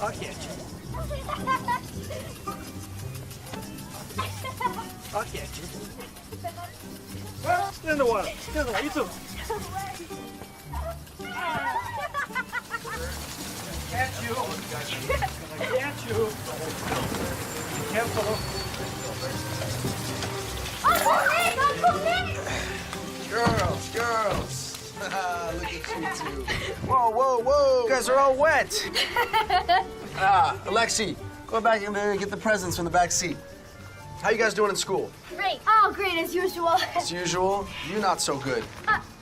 I'll catch you. I'll catch you. Get in the water. Get in the water. You too. Catch you. Catch you. Be careful. Uncle Nick! Girls. Look at you two. Whoa, whoa, whoa. You guys are all wet. Alexi, go back and get the presents from the back seat. How you guys doing in school? Great. Oh, great, as usual. As usual? You not so good.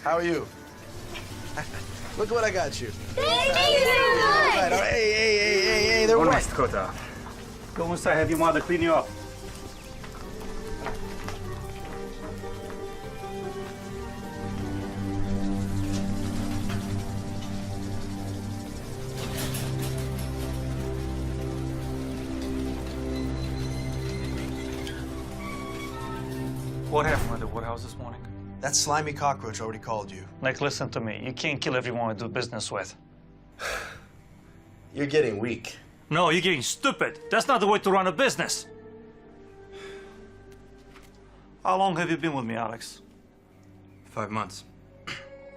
How are you? Look what I got you. Thank you! Right, hey, they're wet. Mascota. Go inside, have your mother clean you up. What happened at the woodhouse this morning? That slimy cockroach already called you. Nick, listen to me. You can't kill everyone we do business with. You're getting weak. No, you're getting stupid. That's not the way to run a business. How long have you been with me, Alex? 5 months.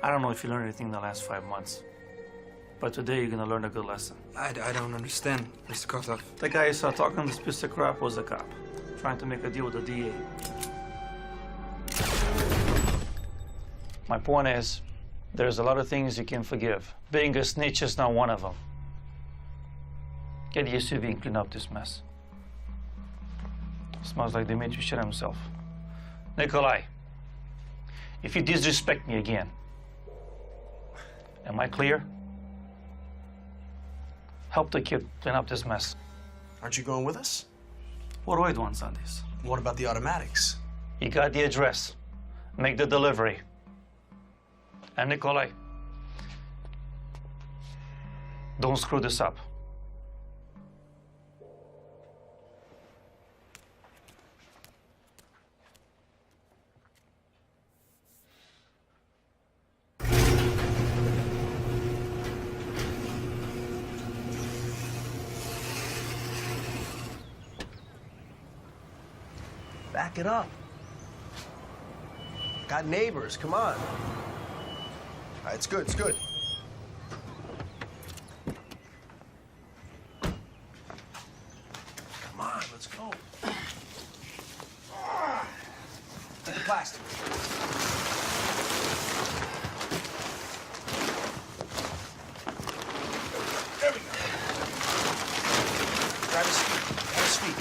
I don't know if you learned anything in the last 5 months. But today you're gonna learn a good lesson. I don't understand, Mr. Kotov. The guy you saw talking this piece of crap was a cop, trying to make a deal with the DA. My point is, there's a lot of things you can forgive. Being a snitch is not one of them. Get the SUV and clean up this mess. Smells like Dimitri shit himself. Nikolai, if you disrespect me again, am I clear? Help the kid clean up this mess. Aren't you going with us? What do I do on Sundays? What about the automatics? You got the address. Make the delivery. And Nikolai, don't screw this up. Back it up. Got neighbors, come on. All right, it's good, it's good. Come on, let's go. Take the plastic. There we go. Grab his feet. Grab his feet.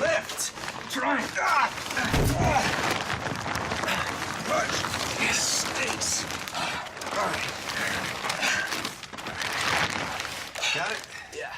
Lift. Trying. Push. Yes, stinks. All right. Got it? Yeah.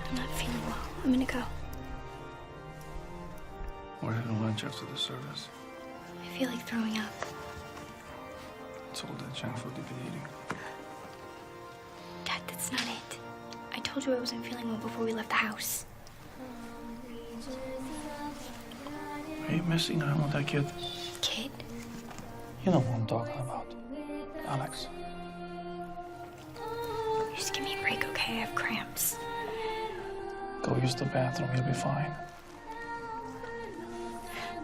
I'm not feeling well. I'm gonna go. We're having lunch after the service. I feel like throwing up. It's all that junk food you've been eating. Dad, that's not it. I told you I wasn't feeling well before we left the house. Are you messing around with that kid? Kid? You know what I'm talking about. Alex. Just give me a break, okay? I have cramps. Go use the bathroom, you'll be fine.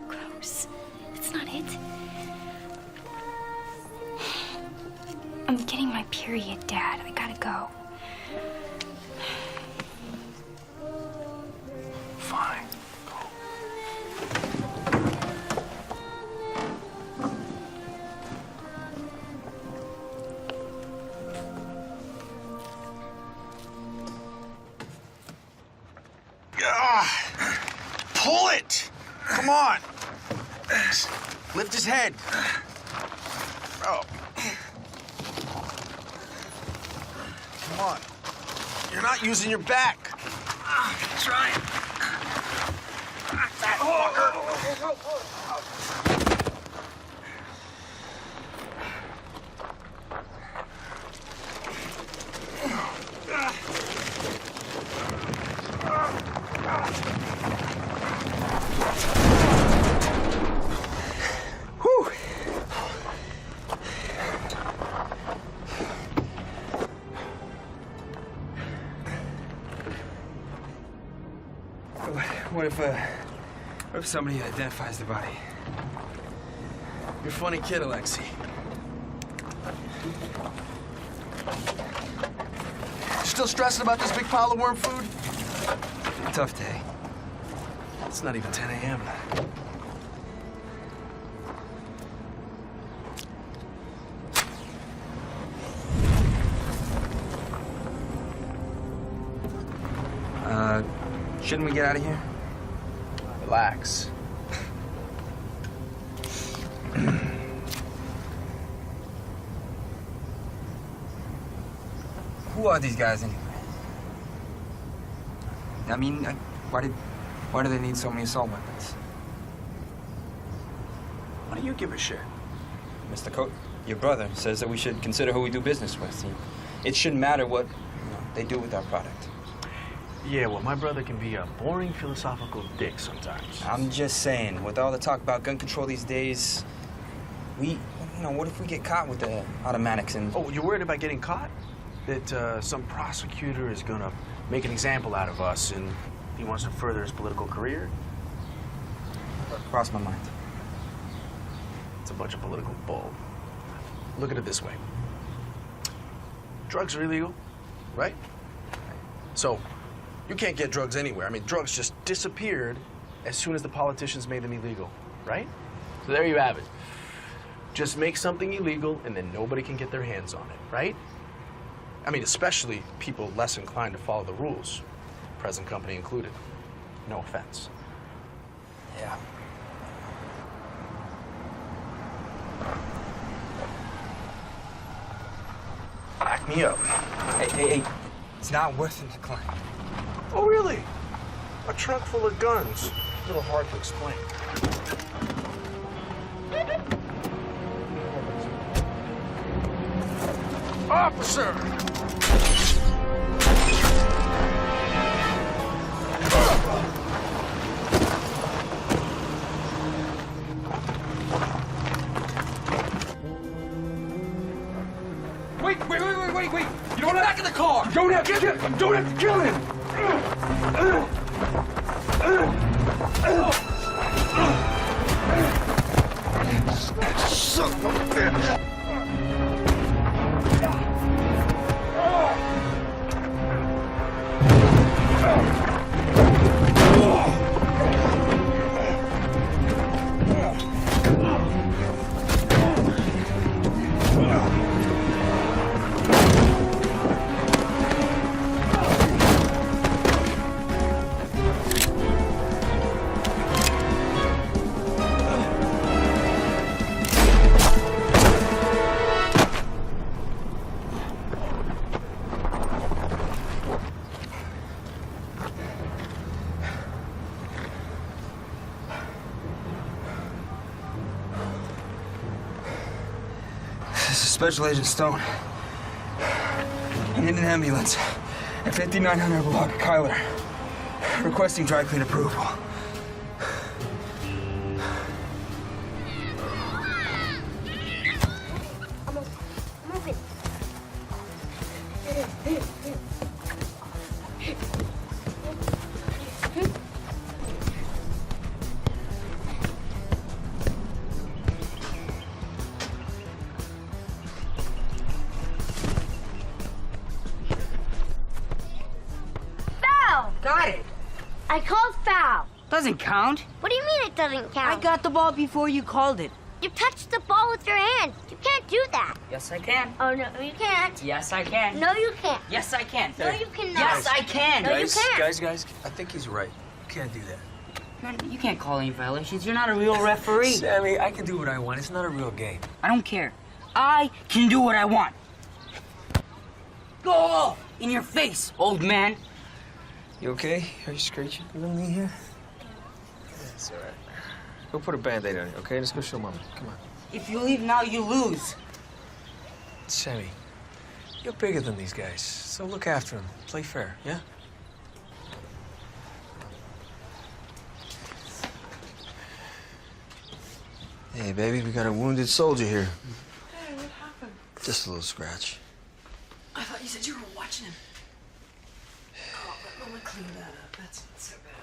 Gross. That's not it. I'm getting my period, Dad. I gotta go. Fine. Pull it! Come on! Lift his head. Oh. Come on. You're not using your back. Try it. Fat fucker. Whew. What if somebody identifies the body? You're a funny kid, Alexei. Still stressing about this big pile of worm food? Tough day. It's not even 10 a.m. Shouldn't we get out of here? Relax. Who are these guys anyway? I mean, why do they need so many assault weapons? Why do you give a shit? Mr. Coat, your brother says that we should consider who we do business with. It shouldn't matter what they do with our product. Yeah, well, my brother can be a boring philosophical dick sometimes. I'm just saying, with all the talk about gun control these days, what if we get caught with the automatics and... Oh, you're worried about getting caught? That some prosecutor is gonna make an example out of us and he wants to further his political career? Cross my mind. It's a bunch of political bull. Look at it this way. Drugs are illegal, right? So, you can't get drugs anywhere. I mean, drugs just disappeared as soon as the politicians made them illegal, right? So there you have it. Just make something illegal and then nobody can get their hands on it, right? I mean, especially people less inclined to follow the rules, present company included. No offense. Yeah. Back me up. Hey. It's not worth it, decline. Oh, really? A trunk full of guns. A little hard to explain. Officer! Wait! You don't have... Back in the car! You don't have to kill him! Don't have to kill him! Son of a bitch! This is Special Agent Stone. I'm in an ambulance at 5900 block, Kyler. Requesting dry clean approval. I'm open. Foul! Got it. I called foul. Doesn't count. What do you mean it doesn't count? I got the ball before you called it. You touched the ball with your hand. You can't do that. Yes, I can. Oh, no, you can't. Yes, I can. No, you can't. Yes, I can. No, you cannot. Yes, I can. No, you can't. Guys, I think he's right. You can't do that. You can't call any violations. You're not a real referee. Sammy, I can do what I want. It's not a real game. I don't care. I can do what I want. Go off in your face, old man. You okay? Are you scratching a little knee here? It's all right. Go put a Band-Aid on it, okay? Let's go show Mama. Come on. If you leave now, you lose. Sammy, you're bigger than these guys, so look after them. Play fair, yeah? Hey, baby, we got a wounded soldier here. Hey, what happened? Just a little scratch. I thought you said you were watching him. Oh, let me clean that up. That's not so bad.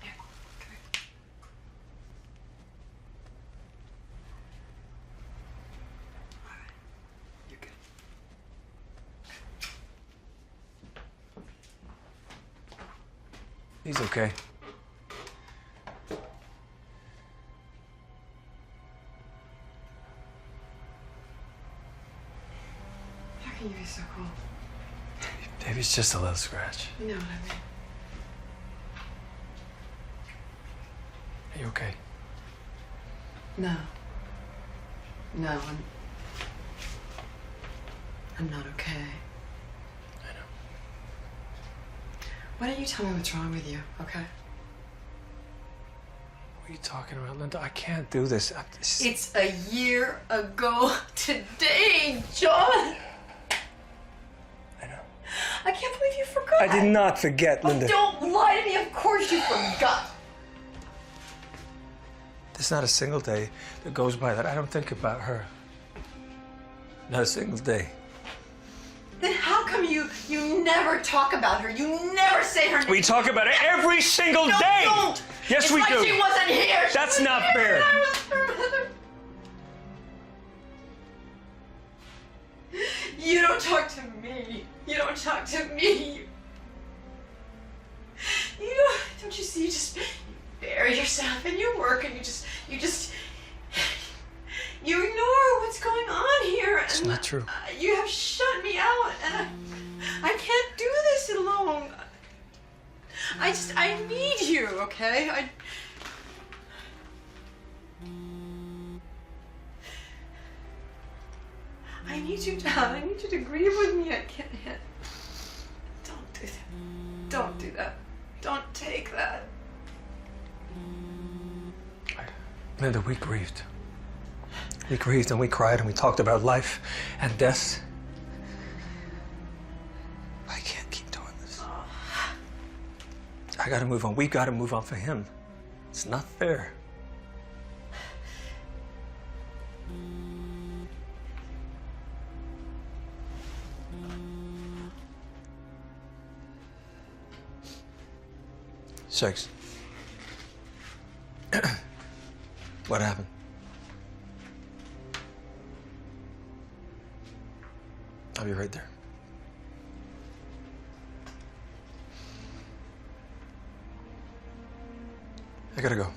Here, come here. All right, you're good. He's okay. How can you be so cool? Maybe it's just a little scratch. You know what I mean? Are you okay? No. No, I'm not okay. I know. Why don't you tell me what's wrong with you, okay? What are you talking about, Linda? I can't do this. It's a year ago today, John. I know. I can't believe you forgot. I did not forget, Linda. Oh, don't lie to me. Of course you forgot. There's not a single day that goes by that I don't think about her. Not a single day. Then how come you never talk about her? You never say her name. We talk about it every single No, day. don't. Yes, it's we like do. She wasn't here. She That's was not here fair. and I was her mother. You don't talk to me. You don't talk to me. Don't you see? You just bury yourself in your work, and you ignore what's going on here. It's and, not true. You have shut me out, and I can't do this alone. I need you, okay? I need you, Dad. I need you to grieve with me. I can't. Don't do that. Don't do that. Don't take that. Linda, we grieved. We grieved and we cried and we talked about life and death. I can't keep doing this. I gotta move on. We gotta move on for him. It's not fair. Sex. What happened? I'll be right there. I gotta go.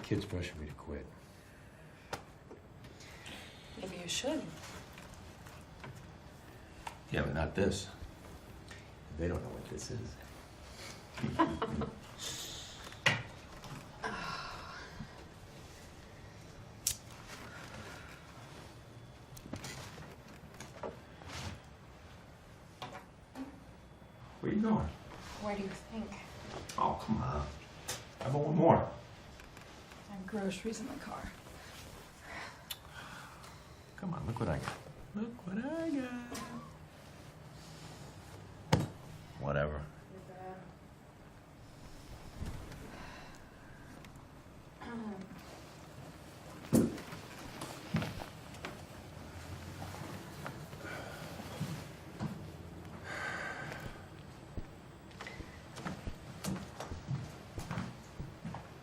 Kid's pressuring me to quit. Maybe you should. Yeah, but not this. They don't know what this is. Where you going? Where do you think? Oh, come on. How about one more? I have groceries in the car. Come on, look what I got. Look what I got. Whatever.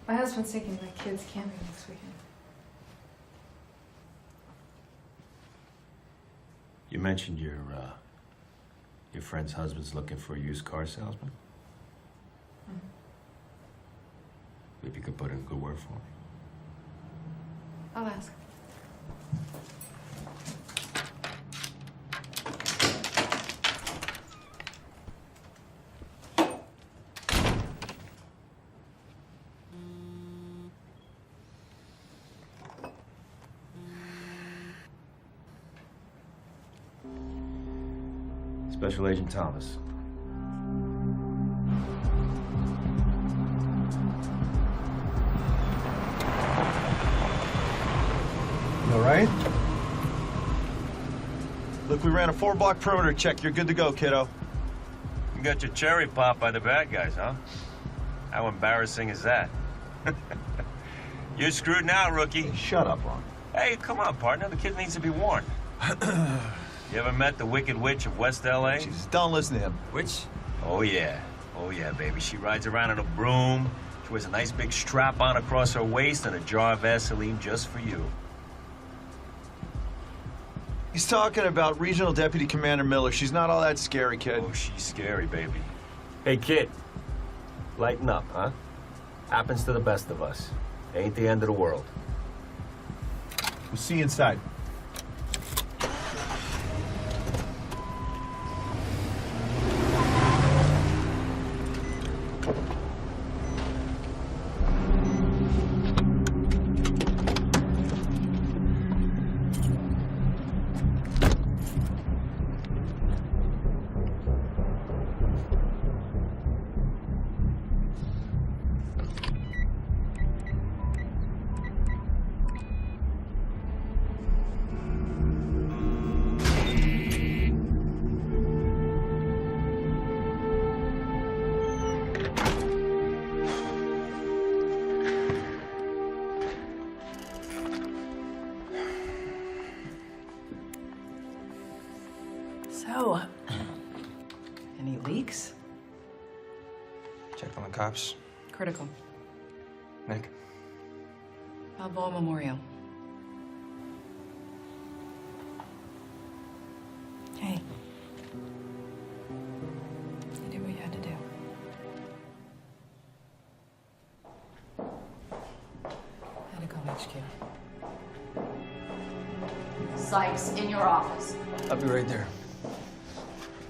My husband's taking my kids camping this weekend. You mentioned your friend's husband's looking for a used car salesman? Maybe you could put in a good word for me. I'll ask. Special Agent Thomas. You all right? Look, we ran a 4-block perimeter check. You're good to go, kiddo. You got your cherry popped by the bad guys, huh? How embarrassing is that? You're screwed now, rookie. Hey, shut up, Ron. Hey, come on, partner. The kid needs to be warned. You ever met the Wicked Witch of West L.A.? Jesus, don't listen to him. Witch? Oh, yeah. Oh, yeah, baby. She rides around in a broom. She wears a nice big strap on across her waist and a jar of Vaseline just for you. He's talking about Regional Deputy Commander Miller. She's not all that scary, kid. Oh, she's scary, baby. Hey, kid. Lighten up, huh? Happens to the best of us. Ain't the end of the world. We'll see you inside. So, any leaks? Checked on the cops. Critical. Nick? Balboa Memorial. Hey. You did what you had to do. Had to go HQ. Sykes, in your office. I'll be right there.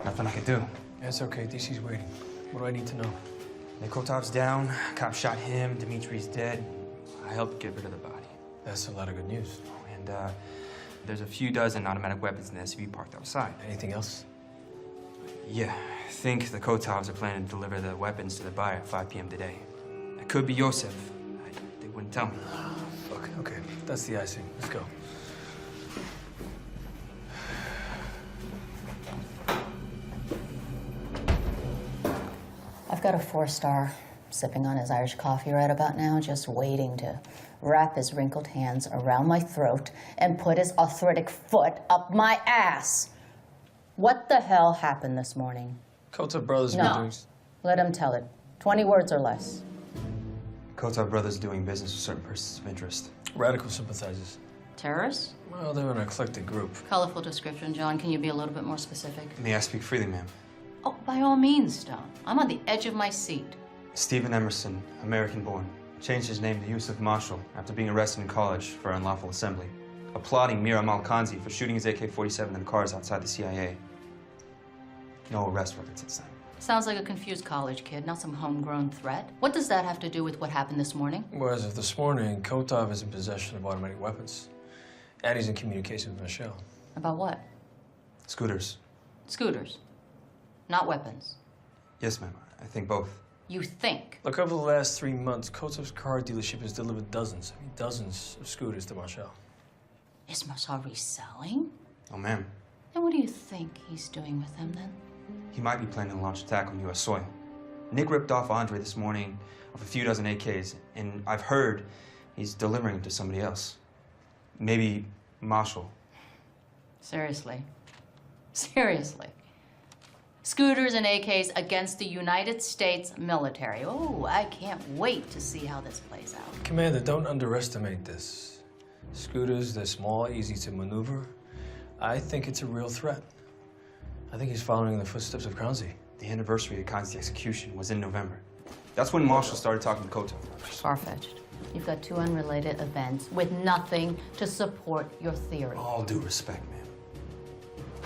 Nothing I can do. That's okay. DC's waiting. What do I need to know? Nikotov's down. Cop shot him. Dimitri's dead. I helped get rid of the body. That's a lot of good news. And there's a few dozen automatic weapons in the SUV parked outside. Anything else? Yeah, I think the Kotovs are planning to deliver the weapons to the buyer at 5 p.m. today. It could be Yosef. They wouldn't tell me. Look, okay. That's the icing. Let's go. I've got a 4-star sipping on his Irish coffee right about now, just waiting to wrap his wrinkled hands around my throat and put his arthritic foot up my ass. What the hell happened this morning? Kotov brothers have been No, doing... let him tell it. 20 words or less. Kotov brothers doing business with certain persons of interest. Radical sympathizers. Terrorists? Well, they're an eclectic group. Colorful description, John. Can you be a little bit more specific? May I speak freely, ma'am? Oh, by all means, Stone. I'm on the edge of my seat. Stephen Emerson, American-born. Changed his name to Yusuf Marshall after being arrested in college for unlawful assembly, applauding Mir Amal Khanzi for shooting his AK-47 in the cars outside the CIA. No arrest record since then. Sounds like a confused college kid, not some homegrown threat. What does that have to do with what happened this morning? Well, as of this morning, Kotov is in possession of automatic weapons. And he's in communication with Michelle. About what? Scooters. Scooters. Not weapons. Yes, ma'am. I think both. You think? Look, over the last 3 months, Kotov's car dealership has delivered dozens of scooters to Michelle. Is Marshall reselling? Oh, ma'am. And what do you think he's doing with them then? He might be planning to launch an attack on U.S. soil. Nick ripped off Andre this morning of a few dozen AKs, and I've heard he's delivering them to somebody else. Maybe Marshall. Seriously? Seriously? Scooters and AKs against the United States military. Oh, I can't wait to see how this plays out. Commander, don't underestimate this. Scooters, they're small, easy to maneuver. I think it's a real threat. I think he's following in the footsteps of Khanzi. The anniversary of Khanzi's execution was in November. That's when Marshall started talking to Kotov. Far-fetched. You've got two unrelated events with nothing to support your theory. All due respect, ma'am.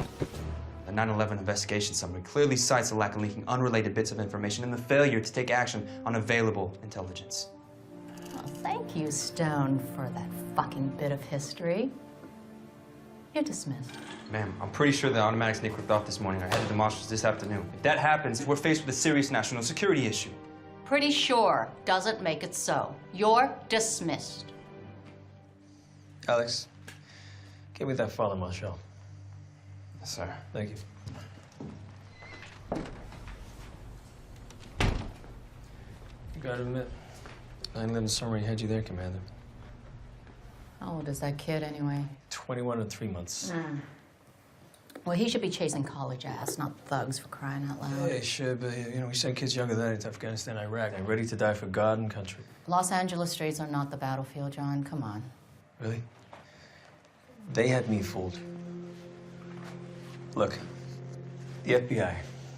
The 9/11 investigation summary clearly cites the lack of leaking unrelated bits of information and the failure to take action on available intelligence. Well, thank you, Stone, for that fucking bit of history. You're dismissed. Ma'am, I'm pretty sure the automatics Nick ripped off this morning are headed to Marshall's this afternoon. If that happens, we're faced with a serious national security issue. Pretty sure doesn't make it so. You're dismissed. Alex, give me that file, Marshall. Yes, sir. Thank you. You gotta admit, 9/11 summary had you there, Commander. How old is that kid anyway? 21 and 3 months. Well, he should be chasing college ass, not thugs, for crying out loud. Yeah, he should, but we send kids younger than that to Afghanistan, Iraq, and ready to die for God and country. Los Angeles streets are not the battlefield, John. Come on. Really? They had me fooled. Look, the FBI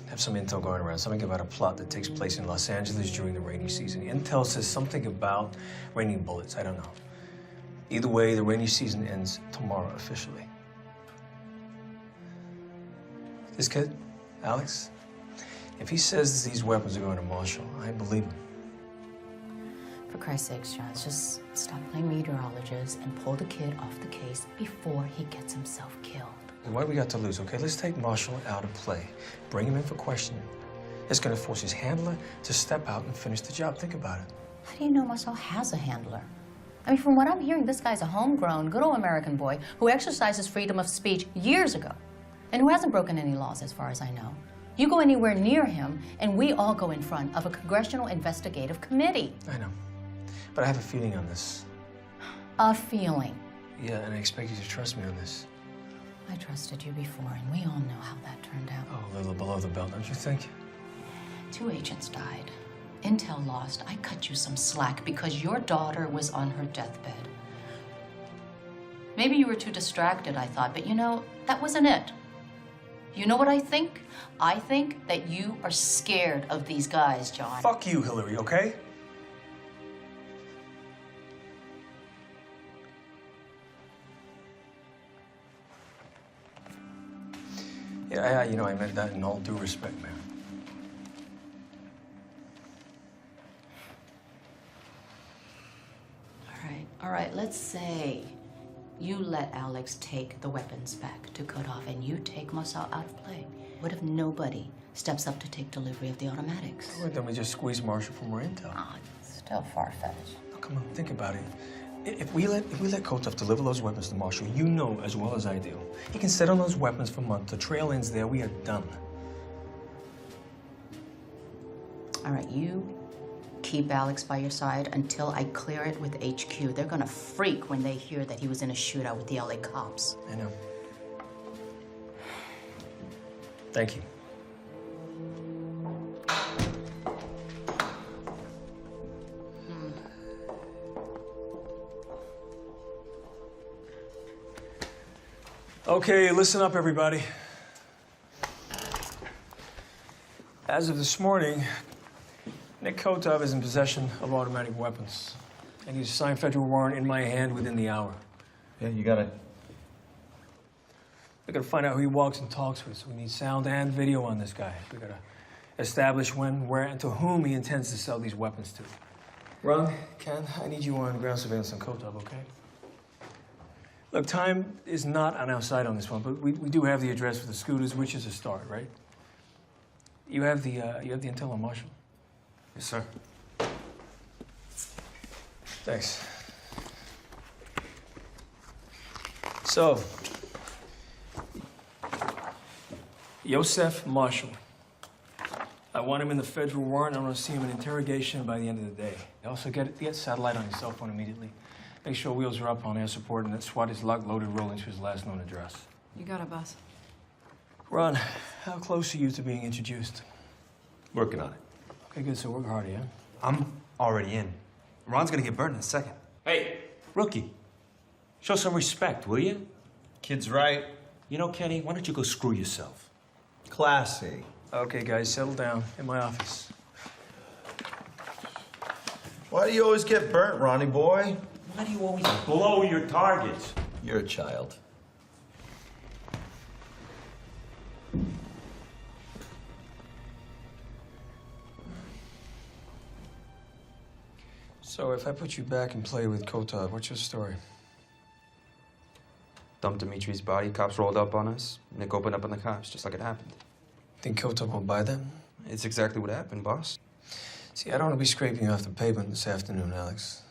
have some intel going around, something about a plot that takes place in Los Angeles during the rainy season. Intel says something about raining bullets. I don't know. Either way, the rainy season ends tomorrow officially. This kid, Alex, if he says these weapons are going to Marshall, I believe him. For Christ's sakes, John, just stop playing meteorologist and pull the kid off the case before he gets himself killed. What do we got to lose, okay? Let's take Marshall out of play. Bring him in for questioning. It's going to force his handler to step out and finish the job. Think about it. How do you know Marshall has a handler? I mean, from what I'm hearing, this guy's a homegrown, good old American boy who exercised his freedom of speech years ago and who hasn't broken any laws as far as I know. You go anywhere near him and we all go in front of a congressional investigative committee. I know. But I have a feeling on this. A feeling. Yeah, and I expect you to trust me on this. I trusted you before, and we all know how that turned out. Oh, a little below the belt, don't you think? 2 agents died. Intel lost. I cut you some slack because your daughter was on her deathbed. Maybe you were too distracted, I thought, but that wasn't it. You know what I think? I think that you are scared of these guys, John. Fuck you, Hillary, okay? Yeah, I meant that in all due respect, man. All right, let's say you let Alex take the weapons back to Kotov and you take Marshall out of play. What if nobody steps up to take delivery of the automatics? Well, then we just squeeze Marshall for more intel. Oh, it's still far-fetched. Oh, come on, think about it. If we let Kotov deliver those weapons to Marshall, you know as well as I do, he can sit on those weapons for months. The trail ends there. We are done. All right, you keep Alex by your side until I clear it with HQ. They're gonna freak when they hear that he was in a shootout with the LA cops. I know. Thank you. Okay, listen up, everybody. As of this morning, Nick Nick Kotov is in possession of automatic weapons. I need to sign federal warrant in my hand within the hour. Yeah, you got it. We gotta find out who he walks and talks with, so we need sound and video on this guy. We gotta establish when, where, and to whom he intends to sell these weapons to. Ron, Ken, I need you on ground surveillance on Kotov, okay? Look, time is not on our side on this one, but we do have the address for the scooters, which is a start, right? You have the intel on Marshall? Yes, sir. Thanks. So, Yosef Marshall. I want him in the federal warrant. I want to see him in interrogation by the end of the day. Also, get satellite on your cell phone immediately. Make sure wheels are up on air support and that SWAT is locked, loaded, rolling to his last known address. You got it, boss. Ron, how close are you to being introduced? Working on it. Okay, good. So work hard, yeah? I'm already in. Ron's gonna get burned in a second. Hey, rookie. Show some respect, will you? Kid's right. You know, Kenny, why don't you go screw yourself? Classy. Okay, guys, settle down. In my office. Why do you always get burnt, Ronnie boy? Why do you always blow your targets? You're a child. So if I put you back and play with Kotov, what's your story? Dumped Dimitri's body, cops rolled up on us. Nick opened up on the cops, just like it happened. Think Kotov will buy that? It's exactly what happened, boss. See, I don't want to be scraping you off the pavement this afternoon, Alex.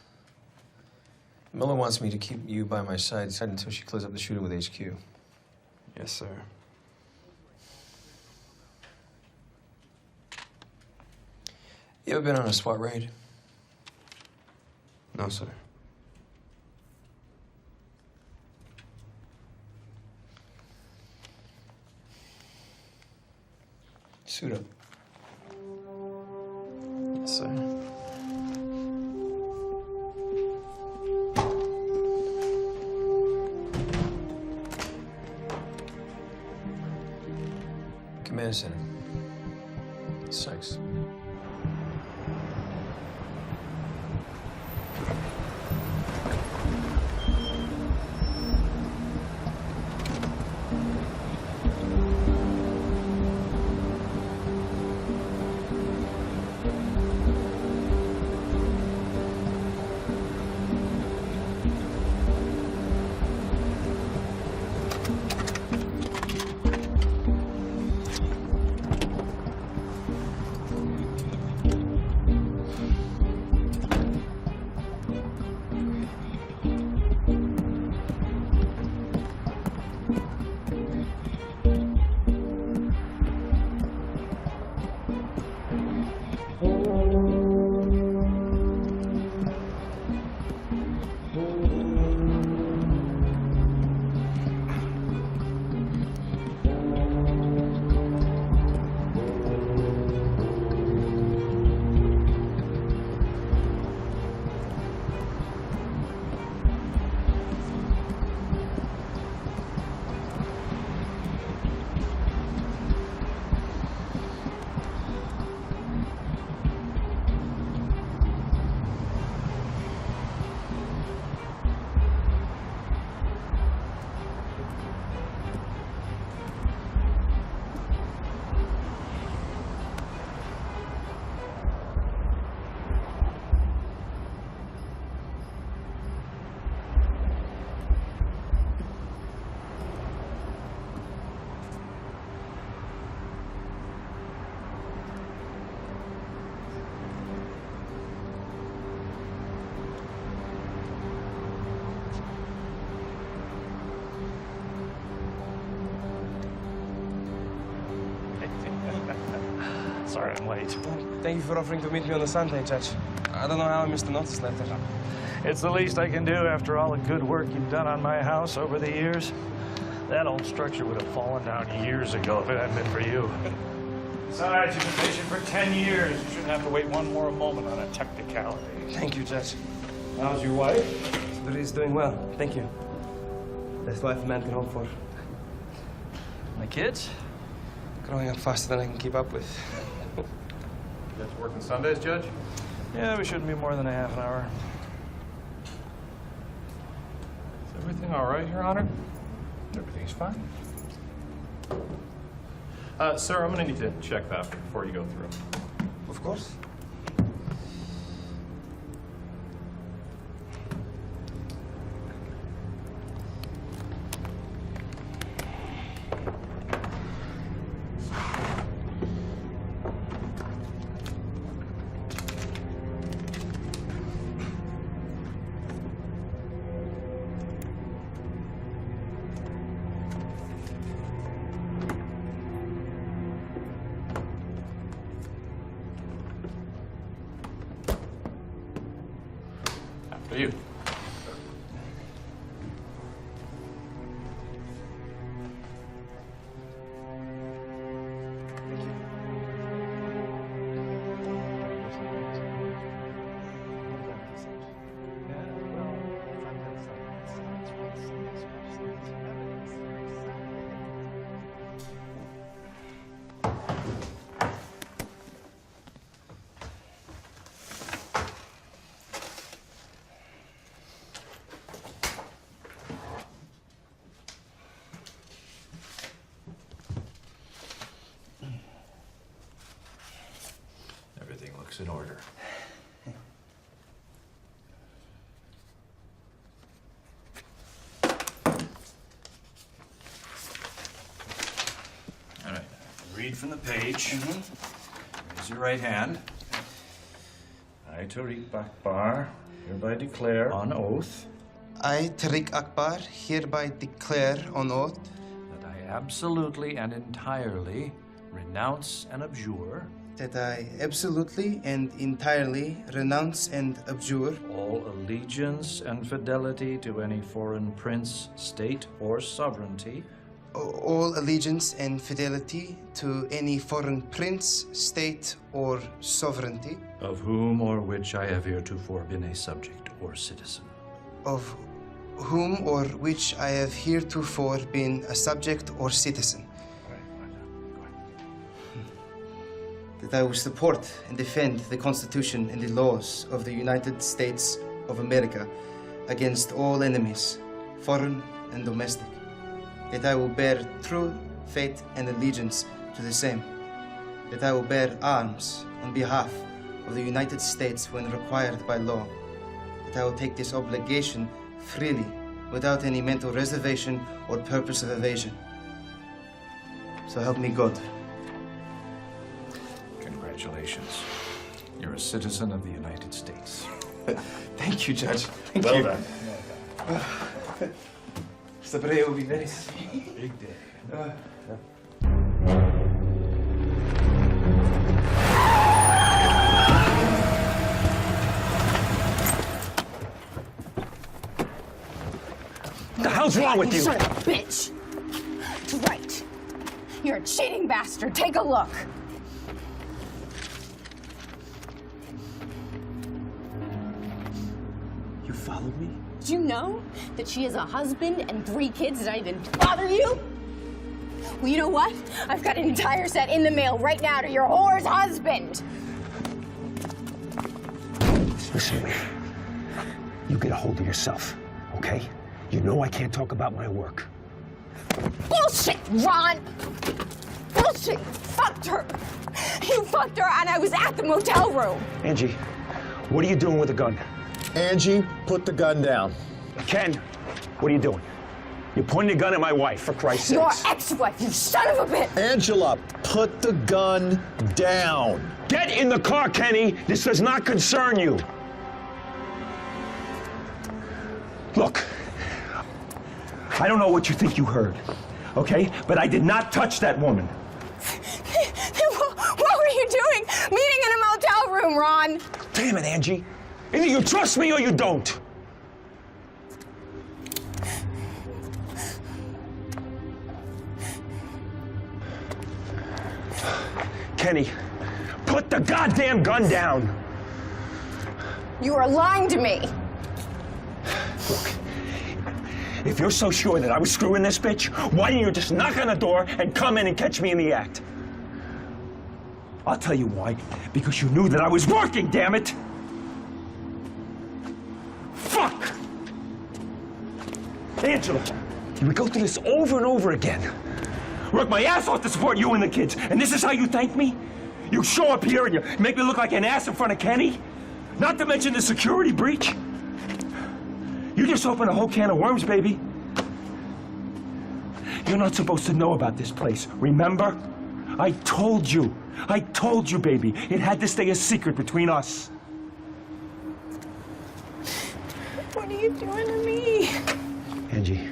Miller wants me to keep you by my side until she clears up the shooter with HQ. Yes, sir. You ever been on a SWAT raid? No, sir. Suit up. Yes, sir. Command center. Sykes. Sorry I'm late. Thank you for offering to meet me on a Sunday, Judge. I don't know how I missed the notice letter. It's the least I can do after all the good work you've done on my house over the years. That old structure would have fallen down years ago if it hadn't been for you. Besides, you've been patient for 10 years. You shouldn't have to wait one more moment on a technicality. Thank you, Judge. How's your wife? She's doing well. Thank you. Best life a man can hope for. My kids? Growing up faster than I can keep up with. You guys working Sundays, Judge? Yeah, we shouldn't be more than a half an hour. Is everything all right, Your Honor? Everything's fine. Sir, I'm gonna need to check that before you go through. Of course. After you. Everything looks in order. All right. Read from the page. Raise your right hand. I, Tariq Akbar, hereby declare on oath I, Tariq Akbar, hereby declare on oath that I absolutely and entirely renounce and abjure that I absolutely and entirely renounce and abjure all allegiance and fidelity to any foreign prince, state, or sovereignty, all allegiance and fidelity to any foreign prince, state, or sovereignty, of whom or which I have heretofore been a subject or citizen. of whom or which I have heretofore been a subject or citizen. That I will support and defend the Constitution and the laws of the United States of America against all enemies, foreign and domestic. That I will bear true faith and allegiance to the same. That I will bear arms on behalf of the United States when required by law. That I will take this obligation freely, without any mental reservation or purpose of evasion. So help me God. Congratulations. You're a citizen of the United States. Thank you, Judge. Thank Well you. done. Sabré will be very Big day. What the hell's wrong with you? Son of a bitch! That's right. You're a cheating bastard. Take a look. You followed me? Do you know that she has a husband and 3 kids? Did I even bother you? Well, you know what? I've got an entire set in the mail right now to your whore's husband. Listen to me. You get a hold of yourself, okay? You know I can't talk about my work. Bullshit, Ron! Bullshit! You fucked her! You fucked her and I was at the motel room! Angie, what are you doing with the gun? Angie, put the gun down. Ken, what are you doing? You're pointing a gun at my wife, for Christ's Your sakes. ex-wife, you son of a bitch! Angela, put the gun down. Get in the car, Kenny! This does not concern you! Look, I don't know what you think you heard, okay? But I did not touch that woman. What were you doing? Meeting in a motel room, Ron! Damn it, Angie. Either you trust me or you don't. Kenny, put the goddamn gun down. You are lying to me. Look, if you're so sure that I was screwing this bitch, why didn't you just knock on the door and come in and catch me in the act? I'll tell you why. Because you knew that I was working, damn it! Fuck! Angela, we go through this over and over again. Work my ass off to support you and the kids, and this is how you thank me? You show up here and you make me look like an ass in front of Kenny? Not to mention the security breach. You just opened a whole can of worms, baby. You're not supposed to know about this place, remember? I told you, baby. It had to stay a secret between us. What are you doing to me? Angie,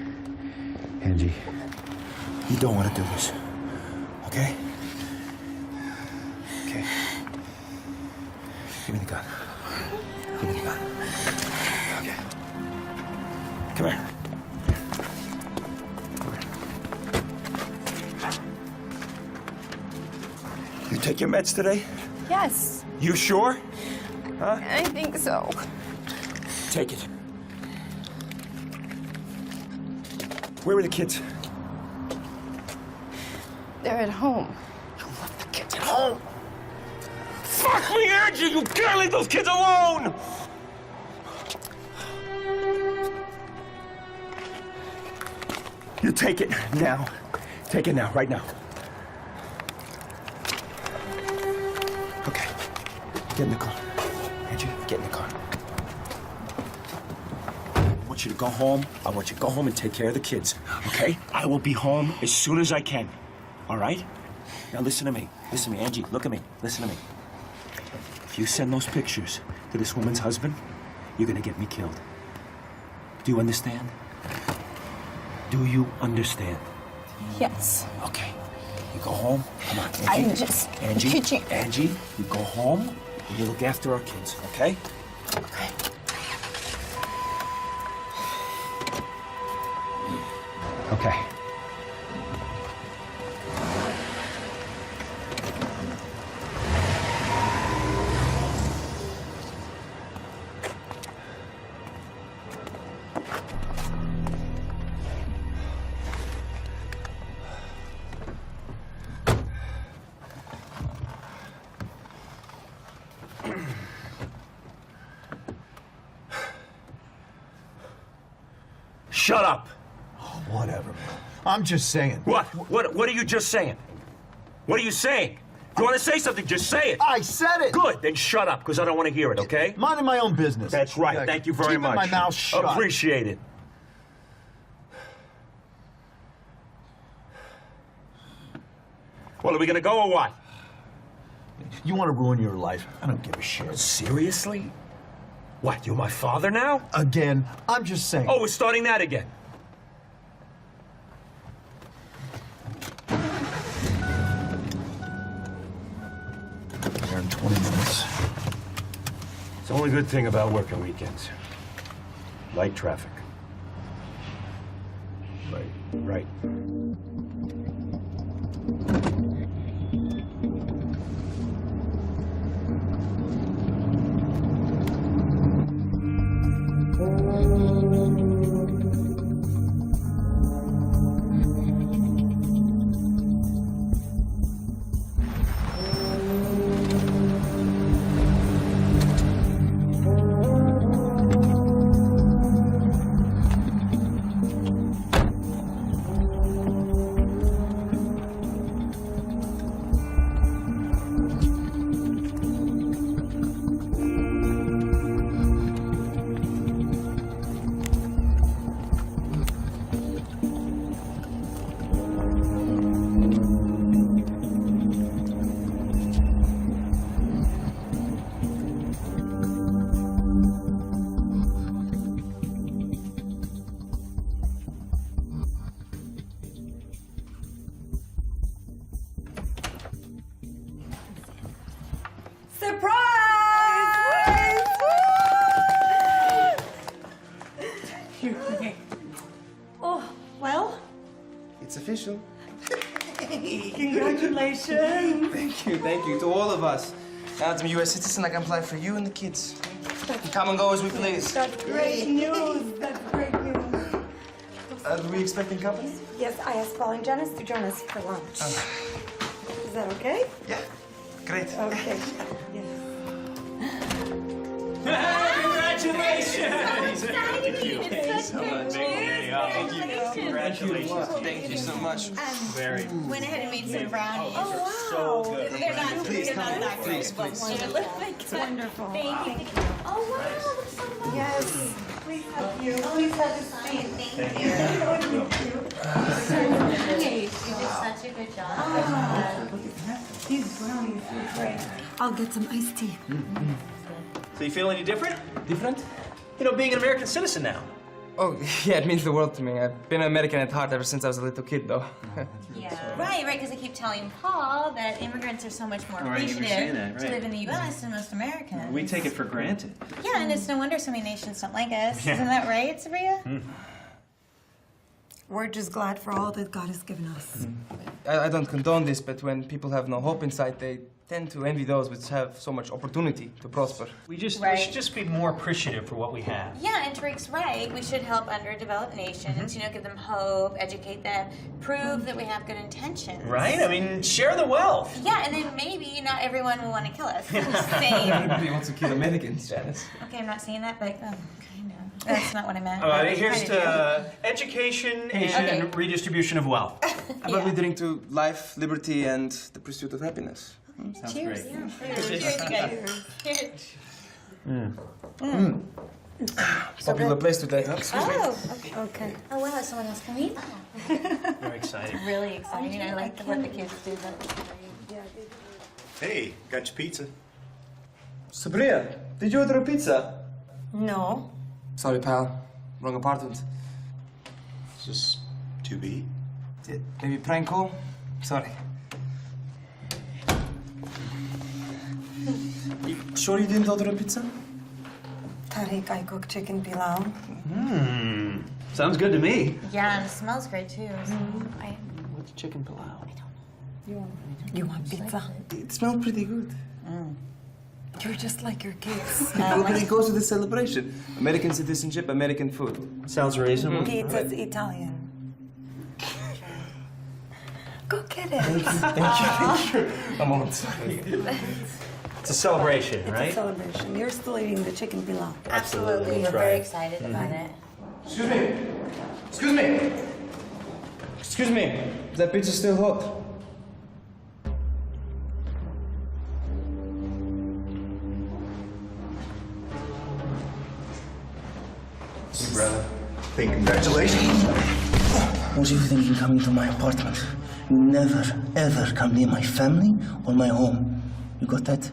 you don't want to do this, okay? Okay. Give me the gun. Give me the gun. Okay. Come here. You take your meds today? Yes, You sure? Huh? I think so. Take it. Where are the kids? They're at home. Kids at home. Fuck me, Angie! You can't leave those kids alone! You take it now. Take it now, right now. Okay. Get in the car. Angie, get in the car. I want you to go home. I want you to go home and take care of the kids, okay? I will be home as soon as I can, all right? Now listen to me. Listen to me, Angie, look at me. Listen to me. If you send those pictures to this woman's husband, you're gonna get me killed. Do you understand? Do you understand? Yes. Okay. You go home. Come on, Angie. Angie, you go home and you look after our kids, okay? Okay. Okay. Shut up! Oh, whatever. I'm just saying. What? What are you just saying? What are you saying? If you want to say something, just say it. I said it. Good, then shut up, because I don't want to hear it, okay? Minding my own business. That's right. Yeah, Thank you very much. Keeping my mouth shut. Appreciate it. Well, are we going to go or what? You want to ruin your life? I don't give a shit. Seriously? What, you're my father now? Again, I'm just saying. Oh, we're starting that again. There in 20 minutes. It's the only good thing about working weekends. Light traffic. Right. Oh, well? It's official. Congratulations. Thank you to all of us. Now as I'm a U.S. citizen, I can apply for you and the kids. Come and go as we please. That's great news. That's great news. Are we expecting company? Yes, I asked Paul and Janice to join us for lunch. Is that okay? Yeah. Great. Okay. Congratulations! Thank you. Congratulations. Thank you so much. Went ahead and made some brownies. Oh, wow. So good. They're not, Please they're come not in. that Please, great, please. but wonderful. It's wonderful. Thank you. Oh, wow, looks so nice. Yes. Please have you. Please have a seat. Thank you. you. You did such a good job. These brownies are great. I'll get some iced tea. So you feel any different? Different? You know, being an American citizen now. Oh, yeah, it means the world to me. I've been American at heart ever since I was a little kid, though. Yeah, right, because I keep telling Paul that immigrants are so much more Right, you were saying appreciative that, to right. live in the U.S. than most Americans. We take it for granted. Yeah, and it's no wonder so many nations don't like us. Yeah. Isn't that right, Sabria? We're just glad for all that God has given us. I don't condone this, but when people have no hope inside, they tend to envy those which have so much opportunity to prosper. We should Right. just be more appreciative for what we have. Yeah, and Tariq's right. We should help underdeveloped nations, you know, give them hope, educate them, prove that we have good intentions. Right? I mean, share the wealth. Yeah, and then maybe not everyone will want to kill us. I'm just saying. Everybody wants to kill Americans, Janice. Okay, I'm not saying that, but kind of. That's not what I meant. Here's Kinda to education and Okay. redistribution of wealth. How about we drink to life, liberty, and the pursuit of happiness? do. Cheers. Yeah. Cheers, you guys. Cheers. Popular place today. Oh, okay. Okay. Oh, wow, someone else can eat that. Very exciting. Really exciting. I like what the kids do. That's great. Hey, got your pizza. Sabria, did you order a pizza? No. Sorry, pal. Wrong apartment. Is this 2B? Maybe prank call? Sorry. You sure you didn't order a pizza? Tariq, I cook chicken pilau. Sounds good to me. Yeah, and it smells great too. What's chicken pilau? You want pizza? It smelled pretty good. You're just like your kids. Nobody goes to the celebration. American citizenship, American food. Sounds reasonable. Pizza's Italian. Go get it. Thank you. I'm on sorry. It's a celebration, It's right? a celebration. You're still eating the chicken pilau. Absolutely. We're very excited about it. Excuse me. Excuse me. Excuse me. Is that pizza still hot? Hey, brother. Hey, congratulations. What are you thinking coming to my apartment? You never, ever come near my family or my home. You got that?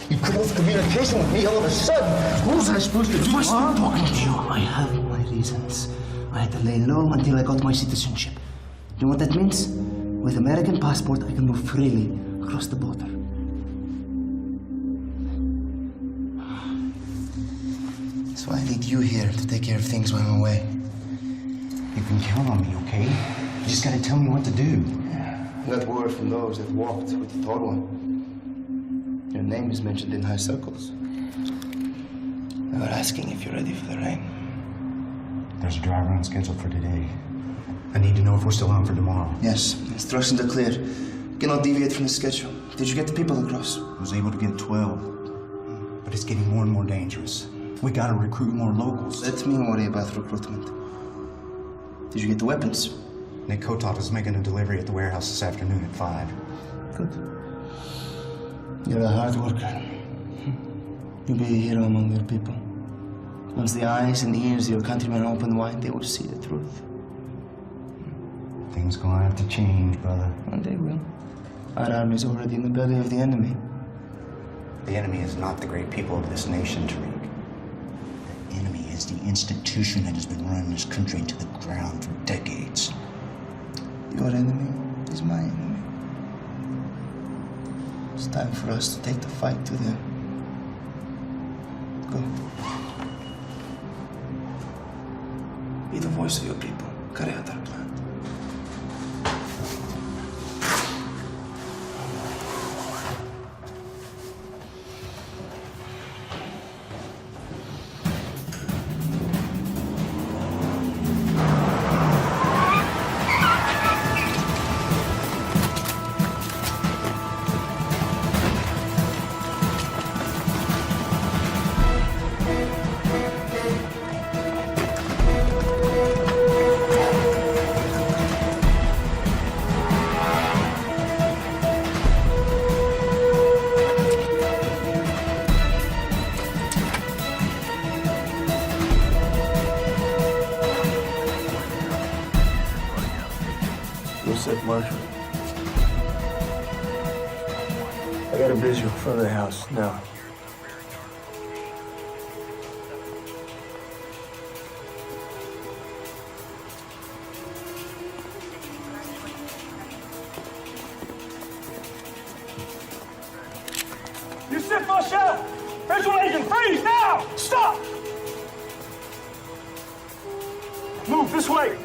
You cut off communication with me all of a sudden. What was I supposed to do? I'm talking to you. I have my reasons. I had to lay low until I got my citizenship. You know what that means? With American passport, I can move freely across the border. So I need you here to take care of things while I'm away. You can count on me, okay? You just gotta tell me what to do. I got word from those that walked with the tall one. Your name is mentioned in high circles. They were asking if you're ready for the rain. There's a driver on schedule for today. I need to know if we're still on for tomorrow. Yes, instructions are clear. Cannot deviate from the schedule. Did you get the people across? I was able to get 12, but it's getting more and more dangerous. We gotta recruit more locals. Let me worry about recruitment. Did you get the weapons? Nick Kotov is making a delivery at the warehouse this afternoon at 5. Good. You're a hard worker. You'll be a hero among your people. Once the eyes and ears of your countrymen open wide, they will see the truth. Things gonna have to change, brother. And they will. Our army's already in the belly of the enemy. The enemy is not the great people of this nation, Tariq. The enemy is the institution that has been running this country into the ground for decades. Your enemy is my enemy. It's time for us to take the fight to them. Go. Be the voice of your people. Carry out our plan. Marshal. I got a visual in front of the house now. You sit for a shell! Visual agent, freeze now! Stop! Move this way!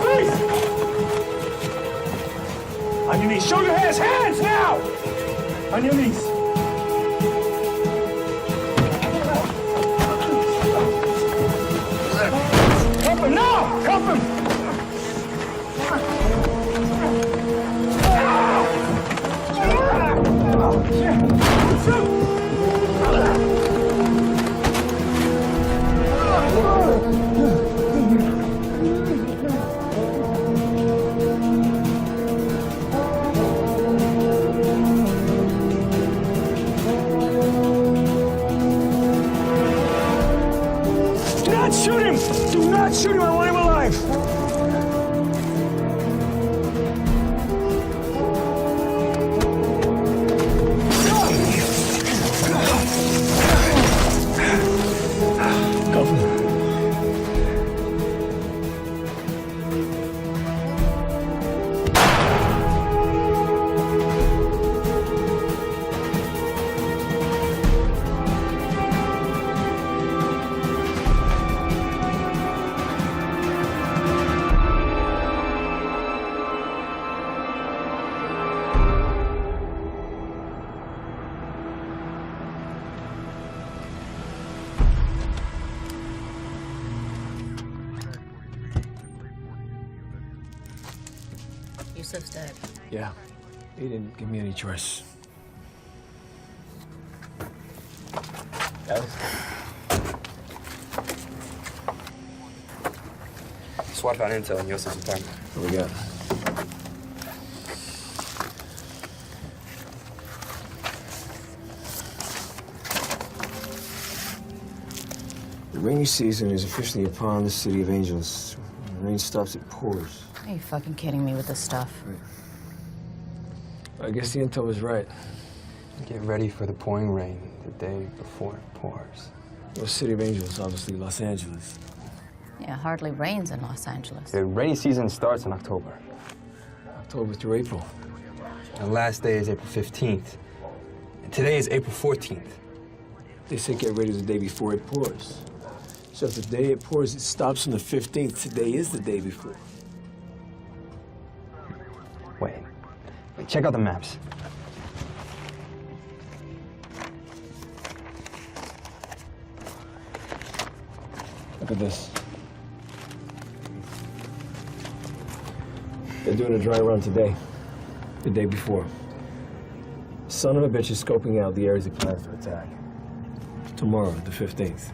Freeze! On your knees, show your hands! Hands now! On your knees. Help him now! Help him! Do not shoot him! Do not shoot him! I want him alive! Yusuf's dead. Yeah, he didn't give me any choice. Alex? SWAT found intel in Yosef's apartment. What we got? The rainy season is officially upon the city of Angels. When the rain stops, it pours. Are you fucking kidding me with this stuff? I guess the intel was right. Get ready for the pouring rain the day before it pours. Well, City of Angels, obviously Los Angeles. Yeah, hardly rains in Los Angeles. The rainy season starts in October. October through April. The last day is April 15th. And today is April 14th. They say get ready the day before it pours. So if the day it pours, it stops on the 15th. Today is the day before. Wait, check out the maps. Look at this. They're doing a dry run today, the day before. Son of a bitch is scoping out the areas he plans to attack. Tomorrow, the 15th.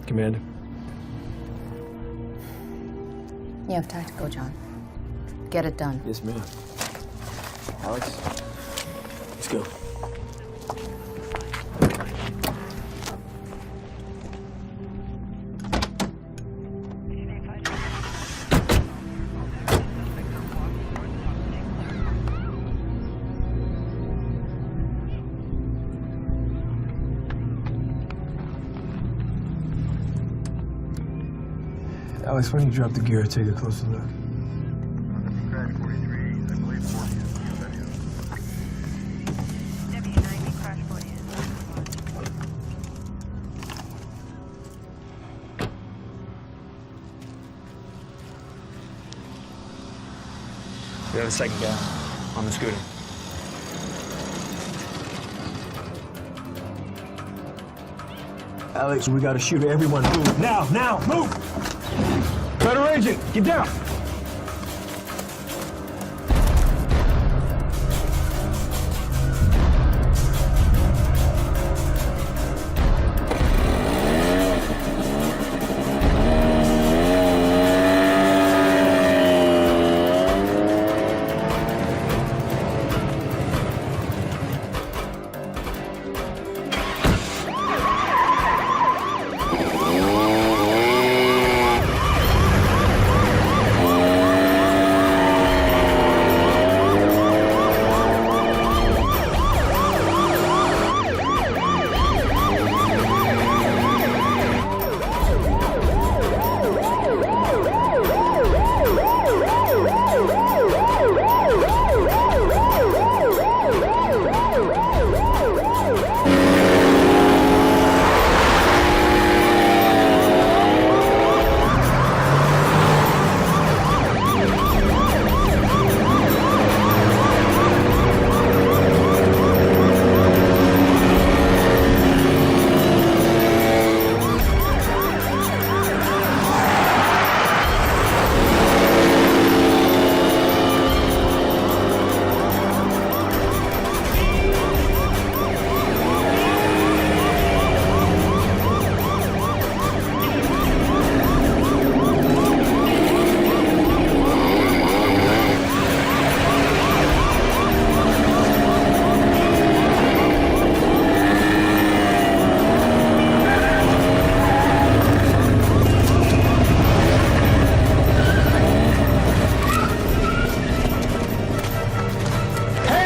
Commander? You have time to go, John. Get it done. Yes, ma'am. Alex? Let's go. Alex, why don't you drop the gear and take a closer look? We have a second guy on the scooter. Alex, we gotta shoot everyone. Move. Now, move! Federal agent, get down!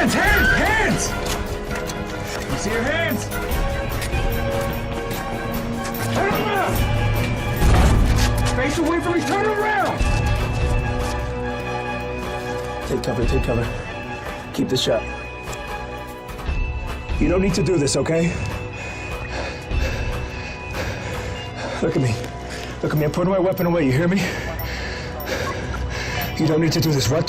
Hands! Hands! Hands! You see your hands? Turn around! Face away from me, turn around! Take cover, take cover. Keep the shot. You don't need to do this, okay? Look at me. Look at me. I'm putting my weapon away. You hear me? You don't need to do this. What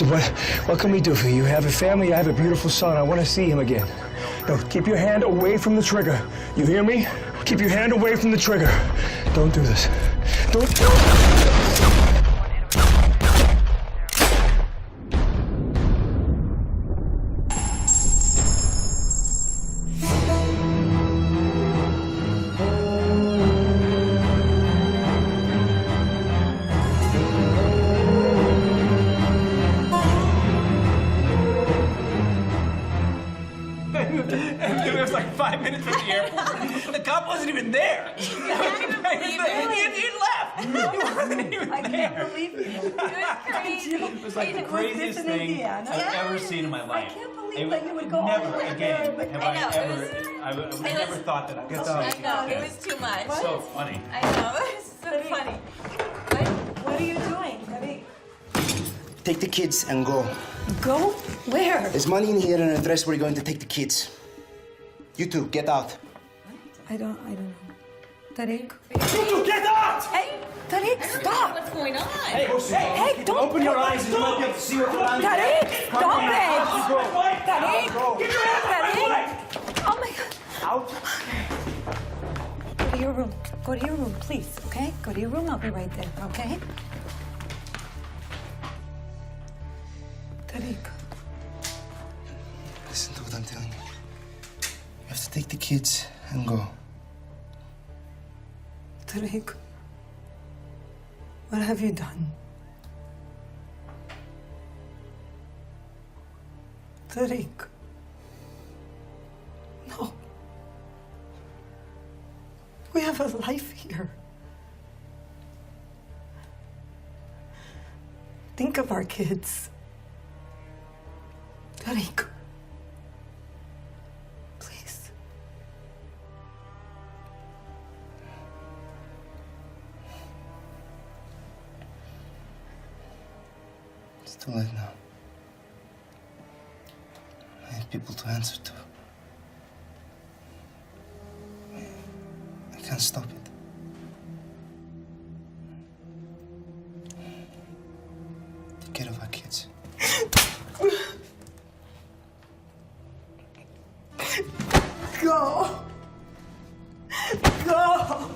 can we do for you? You have a family. I have a beautiful son. I want to see him again. No, keep your hand away from the trigger. You hear me? Keep your hand away from the trigger. Don't do this. Don't do this. It was like 5 minutes from the airport. The cop wasn't even there. He left. He wasn't even I there. can't believe you. It was like the craziest thing I've ever seen in my life. I can't believe that you would go all Never the way again there. have I would never thought that I could I know, it was too much. So funny. I know, it was so funny. What are you doing? Take the kids and go. Go? Where? There's money in here and an address where you're going to take the kids. You two, get out. I don't know. Tariq? You two, get out! Hey, Tariq, stop! What's going on? Hey, don't open your eyes and you might be able to see what's around you. Tariq, stop it! Tariq! Get your hands off the Tariq! Oh my God! Out. Go to your room. Go to your room, please, okay? Go to your room, I'll be right there, okay? Tariq. Listen to what I'm telling you. You have to take the kids and go. Tariq, what have you done? Tariq. No. We have a life here. Think of our kids. Tariq. Please. It's too late now. I have people to answer to. I can't stop it. Take care of our kids. Go. Go.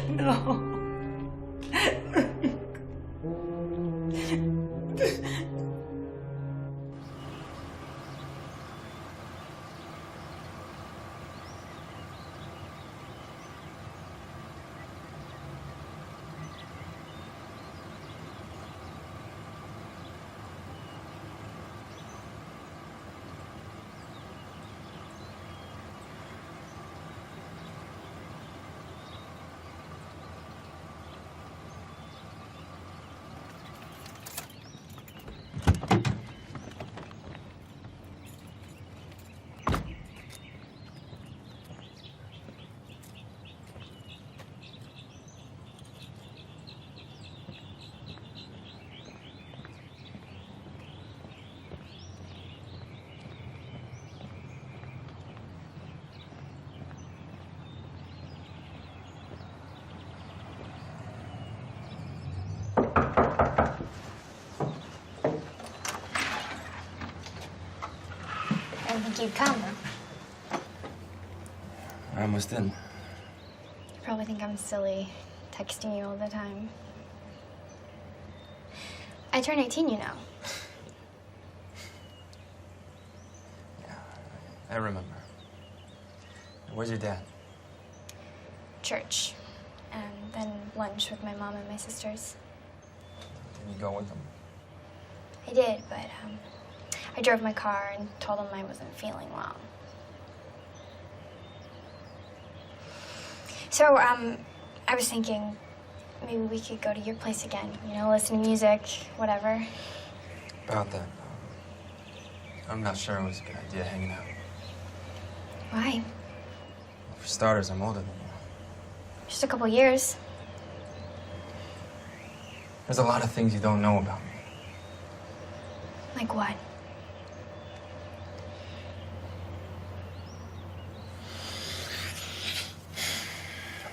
No. I didn't think you'd come. I almost didn't. You probably think I'm silly, texting you all the time. I turn 18, you know. I remember. Where's your dad? Church. and then lunch with my mom and my sisters. Did you go with them? I did, but I drove my car and told them I wasn't feeling well. So, I was thinking maybe we could go to your place again, you know, listen to music, whatever. About that, I'm not sure it was a good idea hanging out. Why? For starters, I'm older than you. Just a couple years. There's a lot of things you don't know about me. Like what?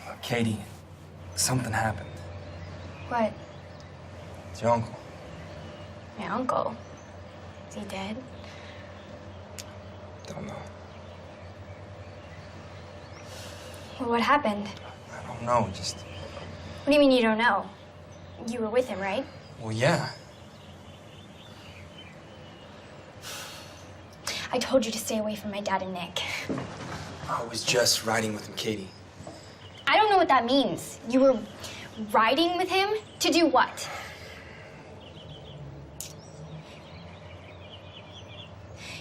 Look, Katie, something happened. What? It's your uncle. My uncle? Is he dead? Don't know. Well, what happened? I don't know, just... What do you mean you don't know? You were with him, right? Well, yeah. I told you to stay away from my dad and Nick. I was just riding with him, Katie. I don't know what that means. You were riding with him? To do what?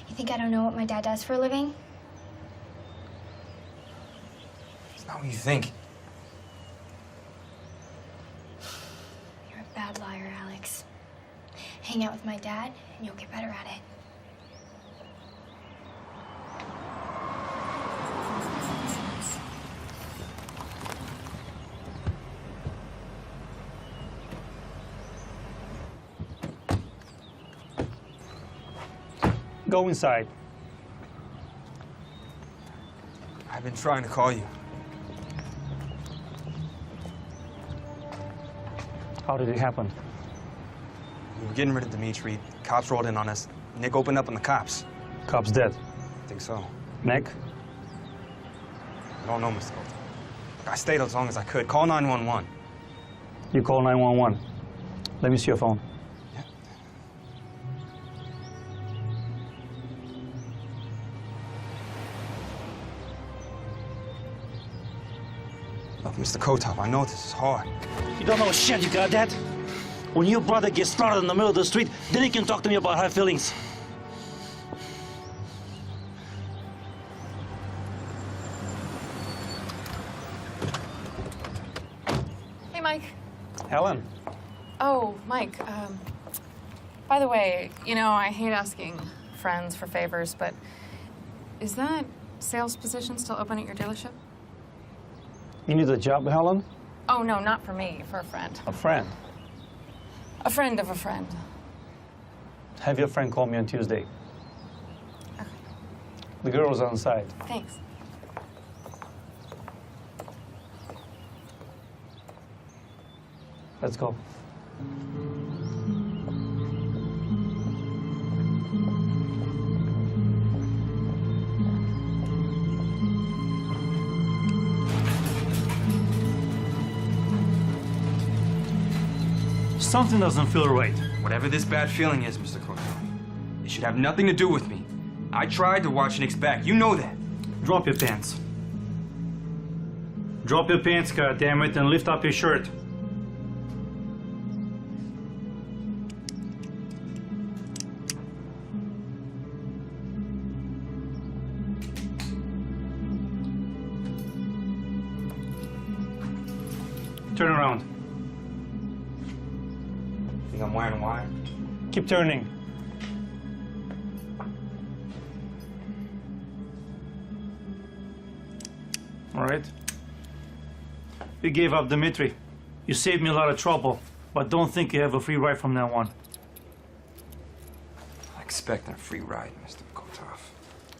You think I don't know what my dad does for a living? It's not what you think. You're a bad liar, Alex. Hang out with my dad, and you'll get better at it. Go inside. I've been trying to call you. How did it happen? We were getting rid of Dimitri. Cops rolled in on us. Nick opened up on the cops. Cop's dead. I think so. Nick? I don't know, Mr. Gold. I stayed as long as I could. Call 911. You call 911. Let me see your phone. Look, Mr. Kotov, I know this is hard. You don't know shit, you got that? When your brother gets slaughtered in the middle of the street, then you can talk to me about her feelings. Hey, Mike. Helen. Oh, Mike, by the way, you know, I hate asking friends for favors, but is that sales position still open at your dealership? You need a job, Helen? Oh, no, not for me, for a friend. A friend. A friend of a friend. Have your friend call me on Tuesday. Okay. The girl's on site. Thanks. Let's go. Something doesn't feel right. Whatever this bad feeling is, Mr. Kotov, it should have nothing to do with me. I tried to watch Nick's back. You know that. Drop your pants. Drop your pants, goddammit, and lift up your shirt. Turn around. Think I'm wearing a wire? Keep turning. All right. You gave up Dimitri. You saved me a lot of trouble, but don't think you have a free ride from now on. I expect a free ride, Mr. Kotov.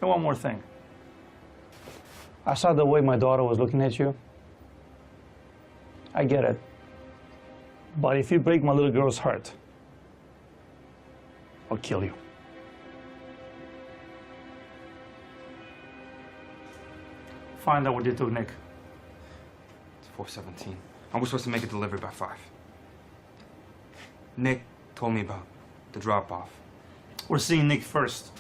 And one more thing. I saw the way my daughter was looking at you. I get it. But if you break my little girl's heart, I'll kill you. Find out what you took, Nick. It's 4:17. I was supposed to make a delivery by 5. Nick told me about the drop-off. We're seeing Nick first.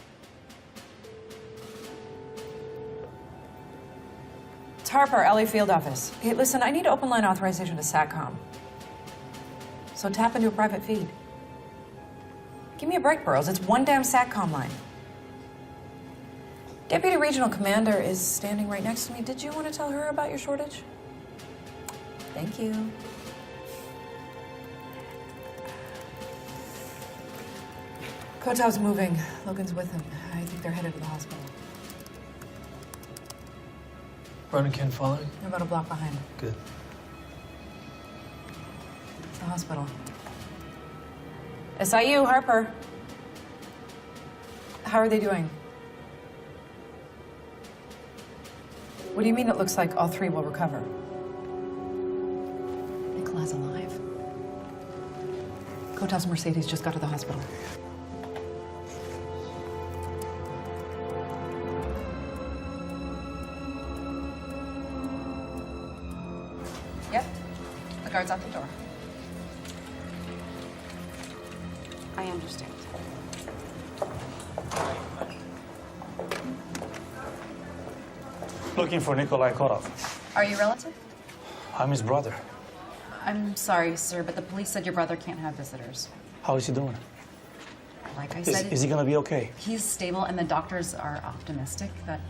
Harper, LA field office. Hey, listen, I need open line authorization to SATCOM. So tap into a private feed. Give me a break, Burroughs. It's one damn SATCOM line. Deputy Regional Commander is standing right next to me. Did you want to tell her about your shortage? Thank you. Kotov's moving. Logan's with him. I think they're headed to the hospital. Ron and Ken following? They're about a block behind. Good. It's the hospital. SIU, Harper. How are they doing? What do you mean it looks like all three will recover? Nicola's alive. Kotov's Mercedes just got to the hospital. Yep. The guard's out the door. I understand. Looking for Nikolai Kotov. Are you relative? I'm his brother. I'm sorry, sir, but the police said your brother can't have visitors. How is he doing? Like I said, Is he gonna be okay? he's stable, and the doctors are optimistic that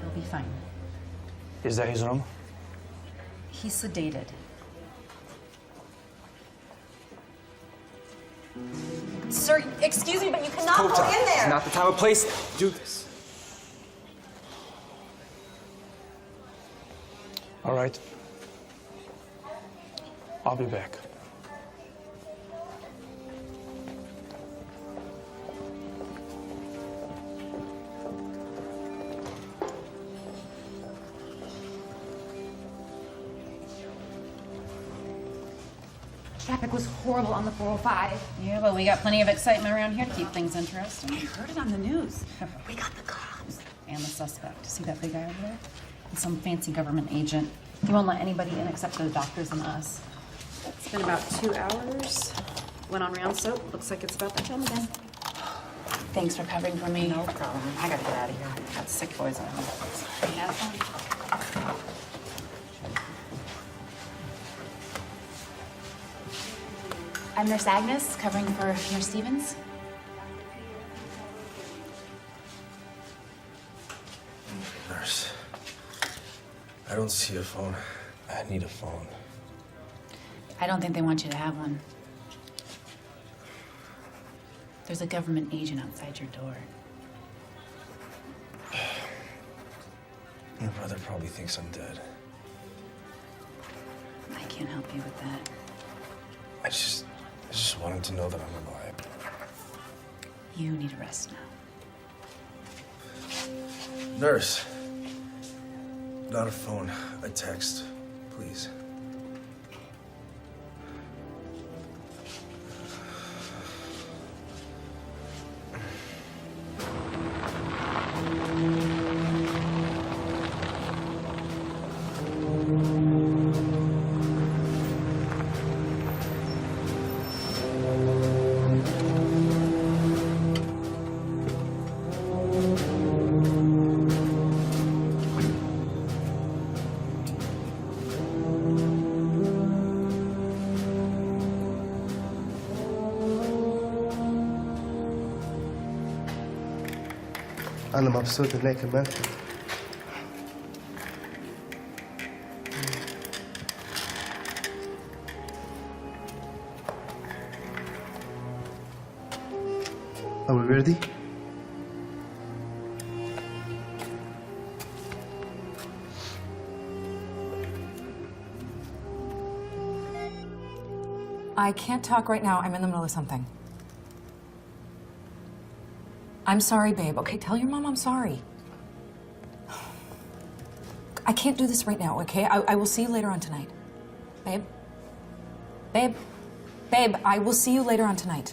he'll be fine. Is that his room? He's sedated. Sir, excuse me, but you cannot go in there! It's not the time or place to do this. All right. I'll be back. Traffic was horrible on the 405. Yeah, but we got plenty of excitement around here to keep things interesting. I heard it on the news. We got the cops. And the suspect. See that big guy over there? He's some fancy government agent. He won't let anybody in except the doctors and us. It's been about 2 hours. Went on round soap. Looks like it's about that time again. Thanks for covering for me. No problem. I gotta get out of here. Got sick boys on me. Sorry. Have fun. I'm Nurse Agnes, covering for Nurse Stevens. Nurse, I don't see a phone. I need a phone. I don't think they want you to have one. There's a government agent outside your door. My brother probably thinks I'm dead. I can't help you with that. I just want him to know that I'm alive. You need a rest now. Nurse, not a phone, a text, please. أنا مبسوط إنك كمان. Are we ready? I can't talk right now. I'm in the middle of something. I'm sorry, babe. Okay, tell your mom I'm sorry. I can't do this right now, okay? I will see you later on tonight. Babe? Babe? Babe, I will see you later on tonight.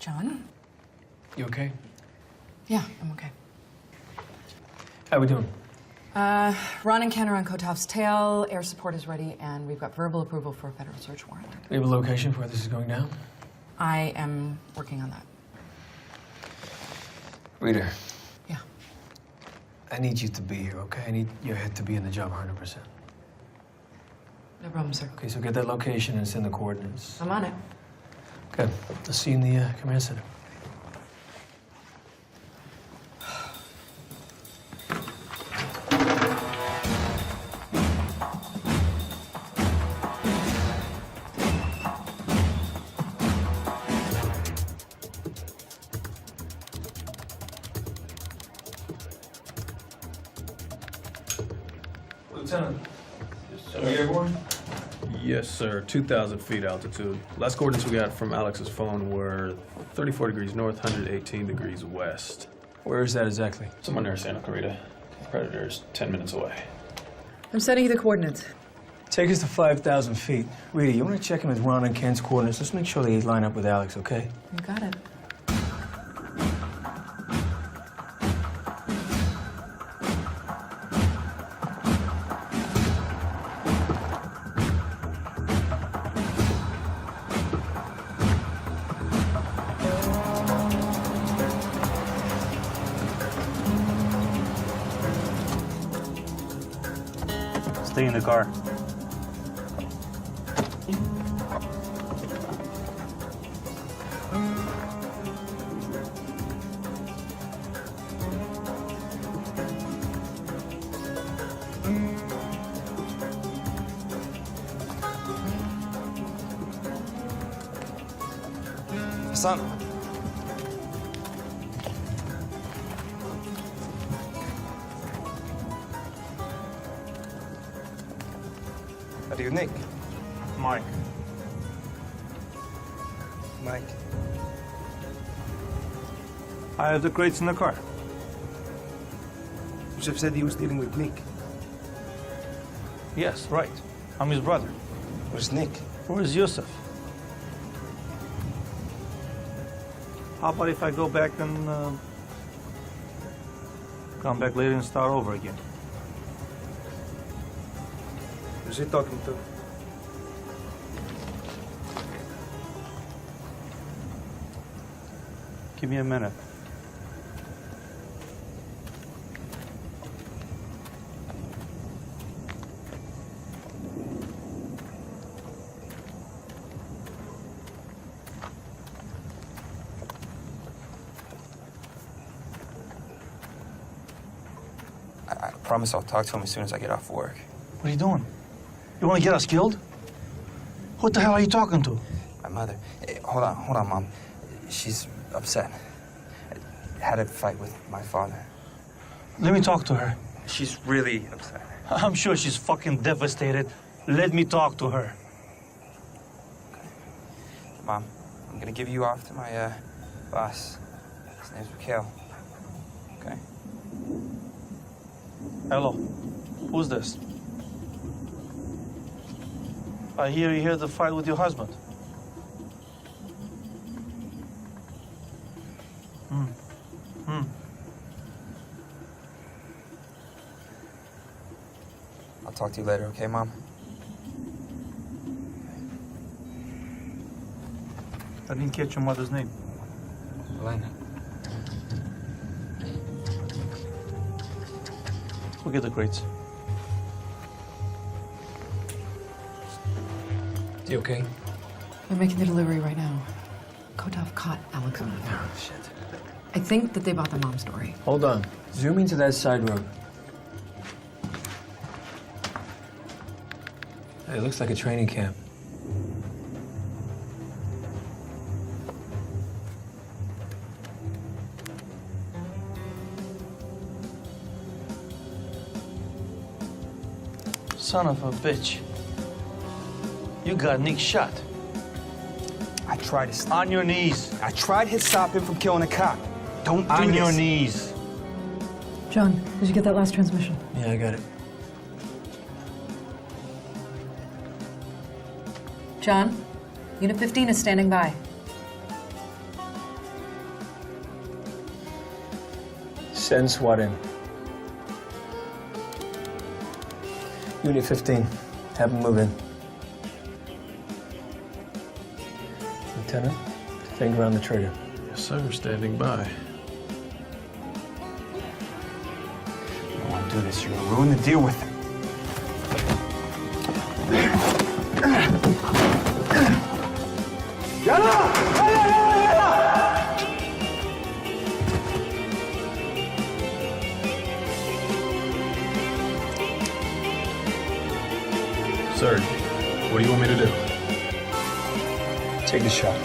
John? You okay? Yeah, I'm okay. How we doing? Ron and Ken are on Kotov's tail. Air support is ready, and we've got verbal approval for a federal search warrant. We have a location for where this is going down? I am working on that. Reader. Yeah. I need you to be here, okay? I need your head to be in the job 100%. No problem, sir. Okay, so get that location and send the coordinates. I'm on it. Okay, I'll see you in the command center. Lieutenant, are we airborne? Yes, sir. 2,000 feet altitude. Last coordinates we got from Alex's phone were 34 degrees north, 118 degrees west. Where is that exactly? Somewhere near Santa Clarita. Predator's 10 minutes away. I'm sending you the coordinates. Take us to 5,000 feet. Rita, you want to check in with Ron and Ken's coordinates? Let's make sure they line up with Alex, okay? You got it. Stay in the car. Son. Are you Nick? Mike. Mike. I have the crates in the car. Yusuf said he was dealing with Nick. Yes, right. I'm his brother. Where's Nick? Where's Yusuf? How about if I go back and come back later and start over again? Who's he talking to? Give me a minute. I promise I'll talk to him as soon as I get off work. What are you doing? You want to get us killed? What the hell are you talking to? My mother. Hey, hold on, Mom. She's upset. I had a fight with my father. Let me talk to her. She's really upset. I'm sure she's fucking devastated. Let me talk to her. Mom, I'm gonna give you off to my boss. His name's Mikhail. Okay? Hello. Who's this? I hear you had the fight with your husband. I'll talk to you later, okay, Mom? I didn't catch your mother's name. Elena. Go get the crates. You okay? They're making the delivery right now. Kotov caught Alex on the phone. Oh, shit. I think that they bought the mom story. Hold on. Zoom into that side road. Hey, it looks like a training camp. Son of a bitch. You got Nick shot. I tried to stop. On your knees. I tried to stop him from killing a cop. Don't do On this. your knees. John, did you get that last transmission? Yeah, I got it. John, Unit 15 is standing by. Send SWAT in. Unit 15, have them move in. Lieutenant, finger on the trigger. Yes, sir. Standing by. Don't do this. You're gonna ruin the deal with him. Sir, what do you want me to do? Take the shot.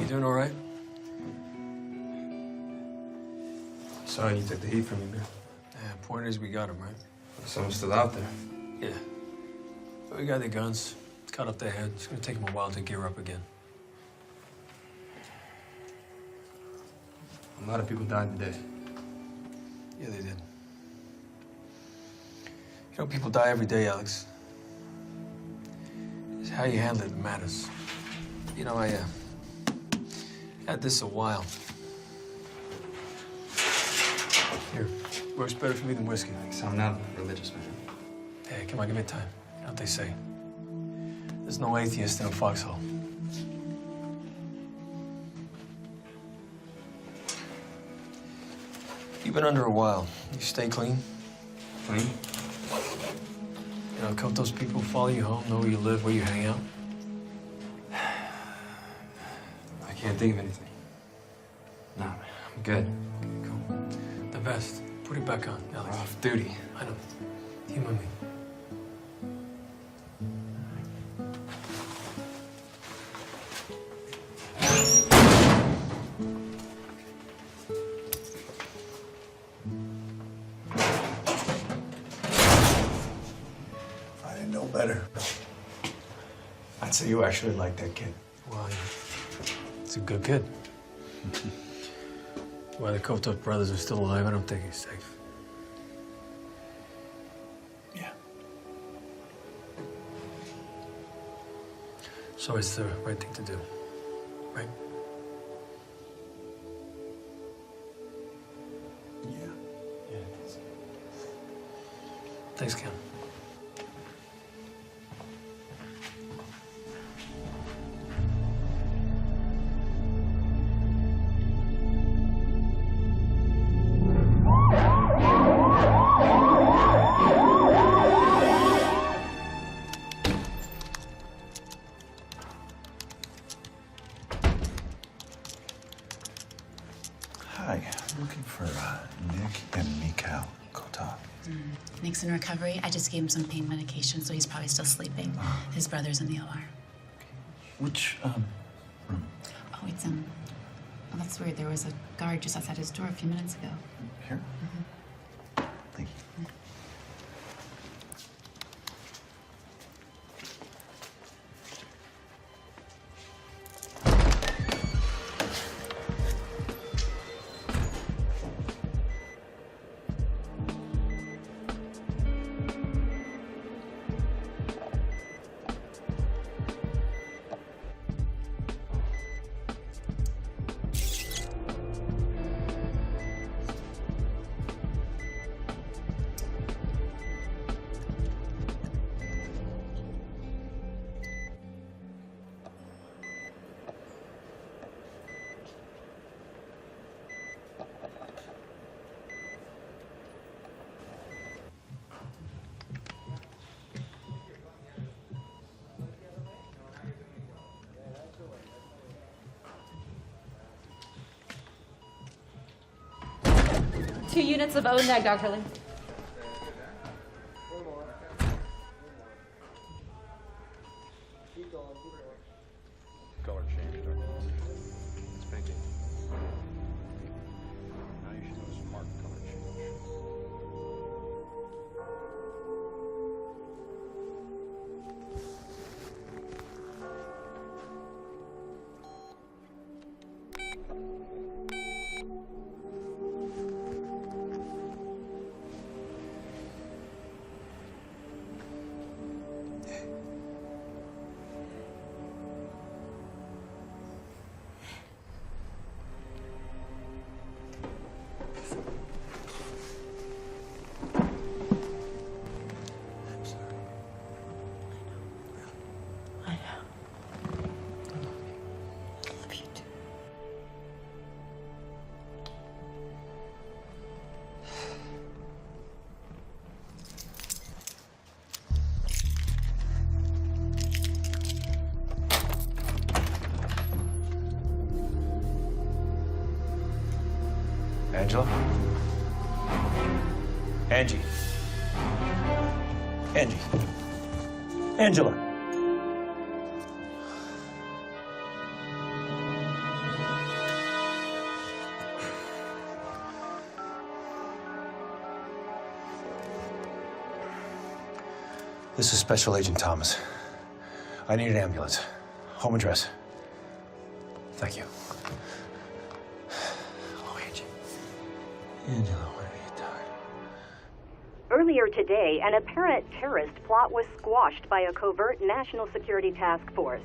Doing all right? Sorry you took the heat from me, man. Yeah, point is we got him, right? Someone's still out there. Yeah. We got their guns, cut up their head. It's gonna take them a while to gear up again. A lot of people died today. Yeah, they did. You know, people die every day, Alex. It's how you handle it that matters. You know, I had this a while. Here, works better for me than whiskey. Thanks. I'm not religious, man. Hey, come on, give me time. You know what they say? There's no atheist in a foxhole. You've been under a while. You stay clean? Clean? You know, count those people who follow you home, know where you live, where you hang out? I can't think of anything. Nah, man, I'm good. Okay, cool. The vest. Put it back on, Alex. We're off duty. I know. You and me. I didn't know better. I'd say you actually like that kid. Well, it's a good kid. Why the Kotok brothers are still alive, I don't think he's safe. Yeah. So it's the right thing to do, right? Yeah. Yeah, it is. Thanks, Ken. Nick's in recovery. I just gave him some pain medication, so he's probably still sleeping. His brother's in the OR. Which, room? Oh, it's oh, that's weird. There was a guard just outside his door a few minutes ago. Here? Thank you. Two units of O-neg, Dr. Lee. Color change, It's painting. Now you should notice a marked color change. Angela? Angie. Angie. Angela. This is Special Agent Thomas. I need an ambulance. Home address. Thank you. Angela, what have you done? Earlier today, an apparent terrorist plot was squashed by a covert national security task force.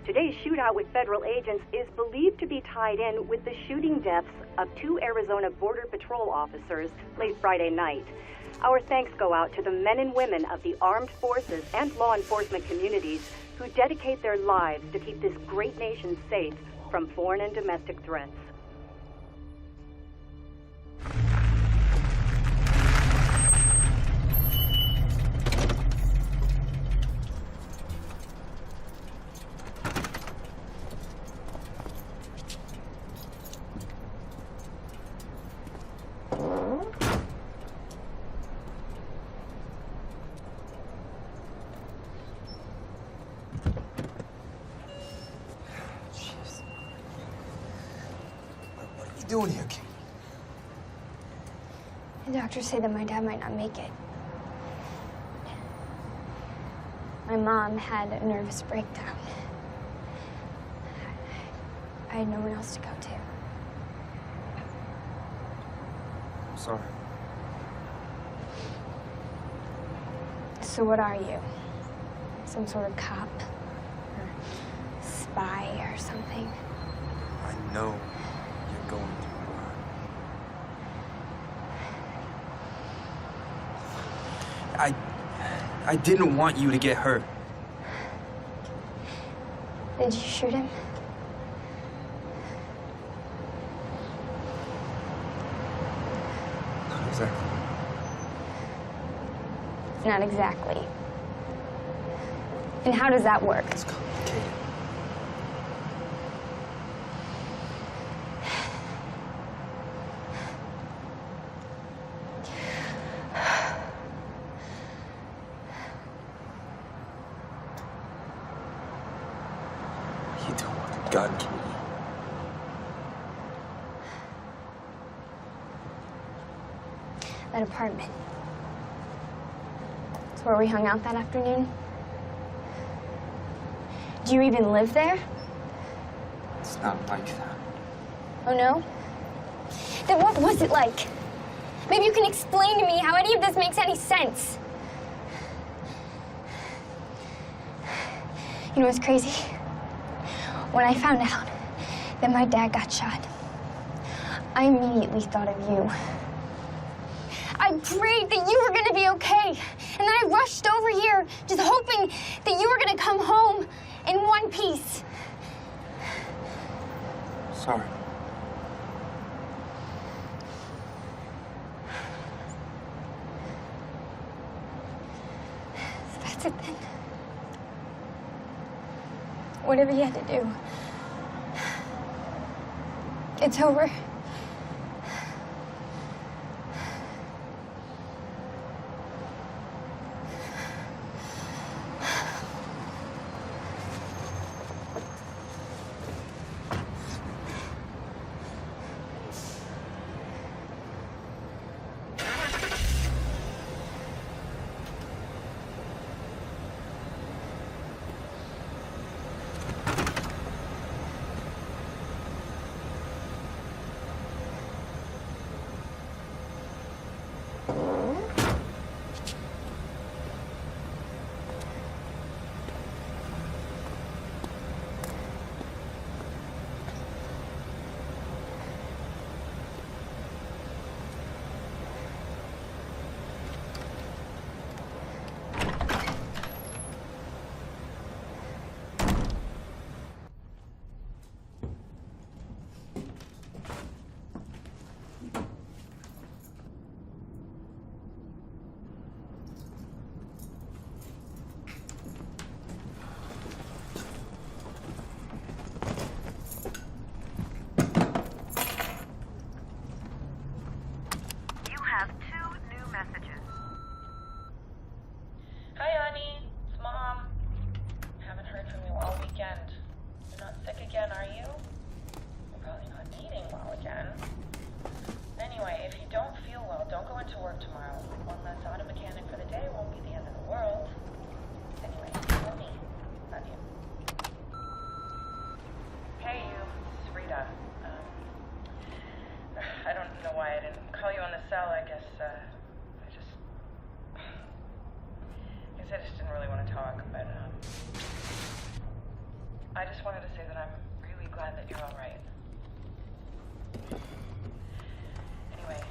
Today's shootout with federal agents is believed to be tied in with the shooting deaths of 2 Arizona Border Patrol officers late Friday night. Our thanks go out to the men and women of the armed forces and law enforcement communities who dedicate their lives to keep this great nation safe from foreign and domestic threats. What are you doing here, Kate? The doctors say that my dad might not make it. My mom had a nervous breakdown. I had no one else to go to. I'm sorry. So what are you? Some sort of cop? Or spy or something? I know you're going to. I didn't want you to get hurt. Did you shoot him? Not exactly. Not exactly. And how does that work? It's complicated. You don't want the gun, Key. That apartment. It's where we hung out that afternoon. Do you even live there? It's not like that. Oh, no? Then what was it like? Maybe you can explain to me how any of this makes any sense. You know what's crazy? When I found out that my dad got shot, I immediately thought of you. I prayed that you were gonna be okay. And then I rushed over here, just hoping that you were gonna come home in one piece. Sorry. So that's it then. Whatever you had to do, it's over. I just wanted to say that I'm really glad that you're all right. Anyway,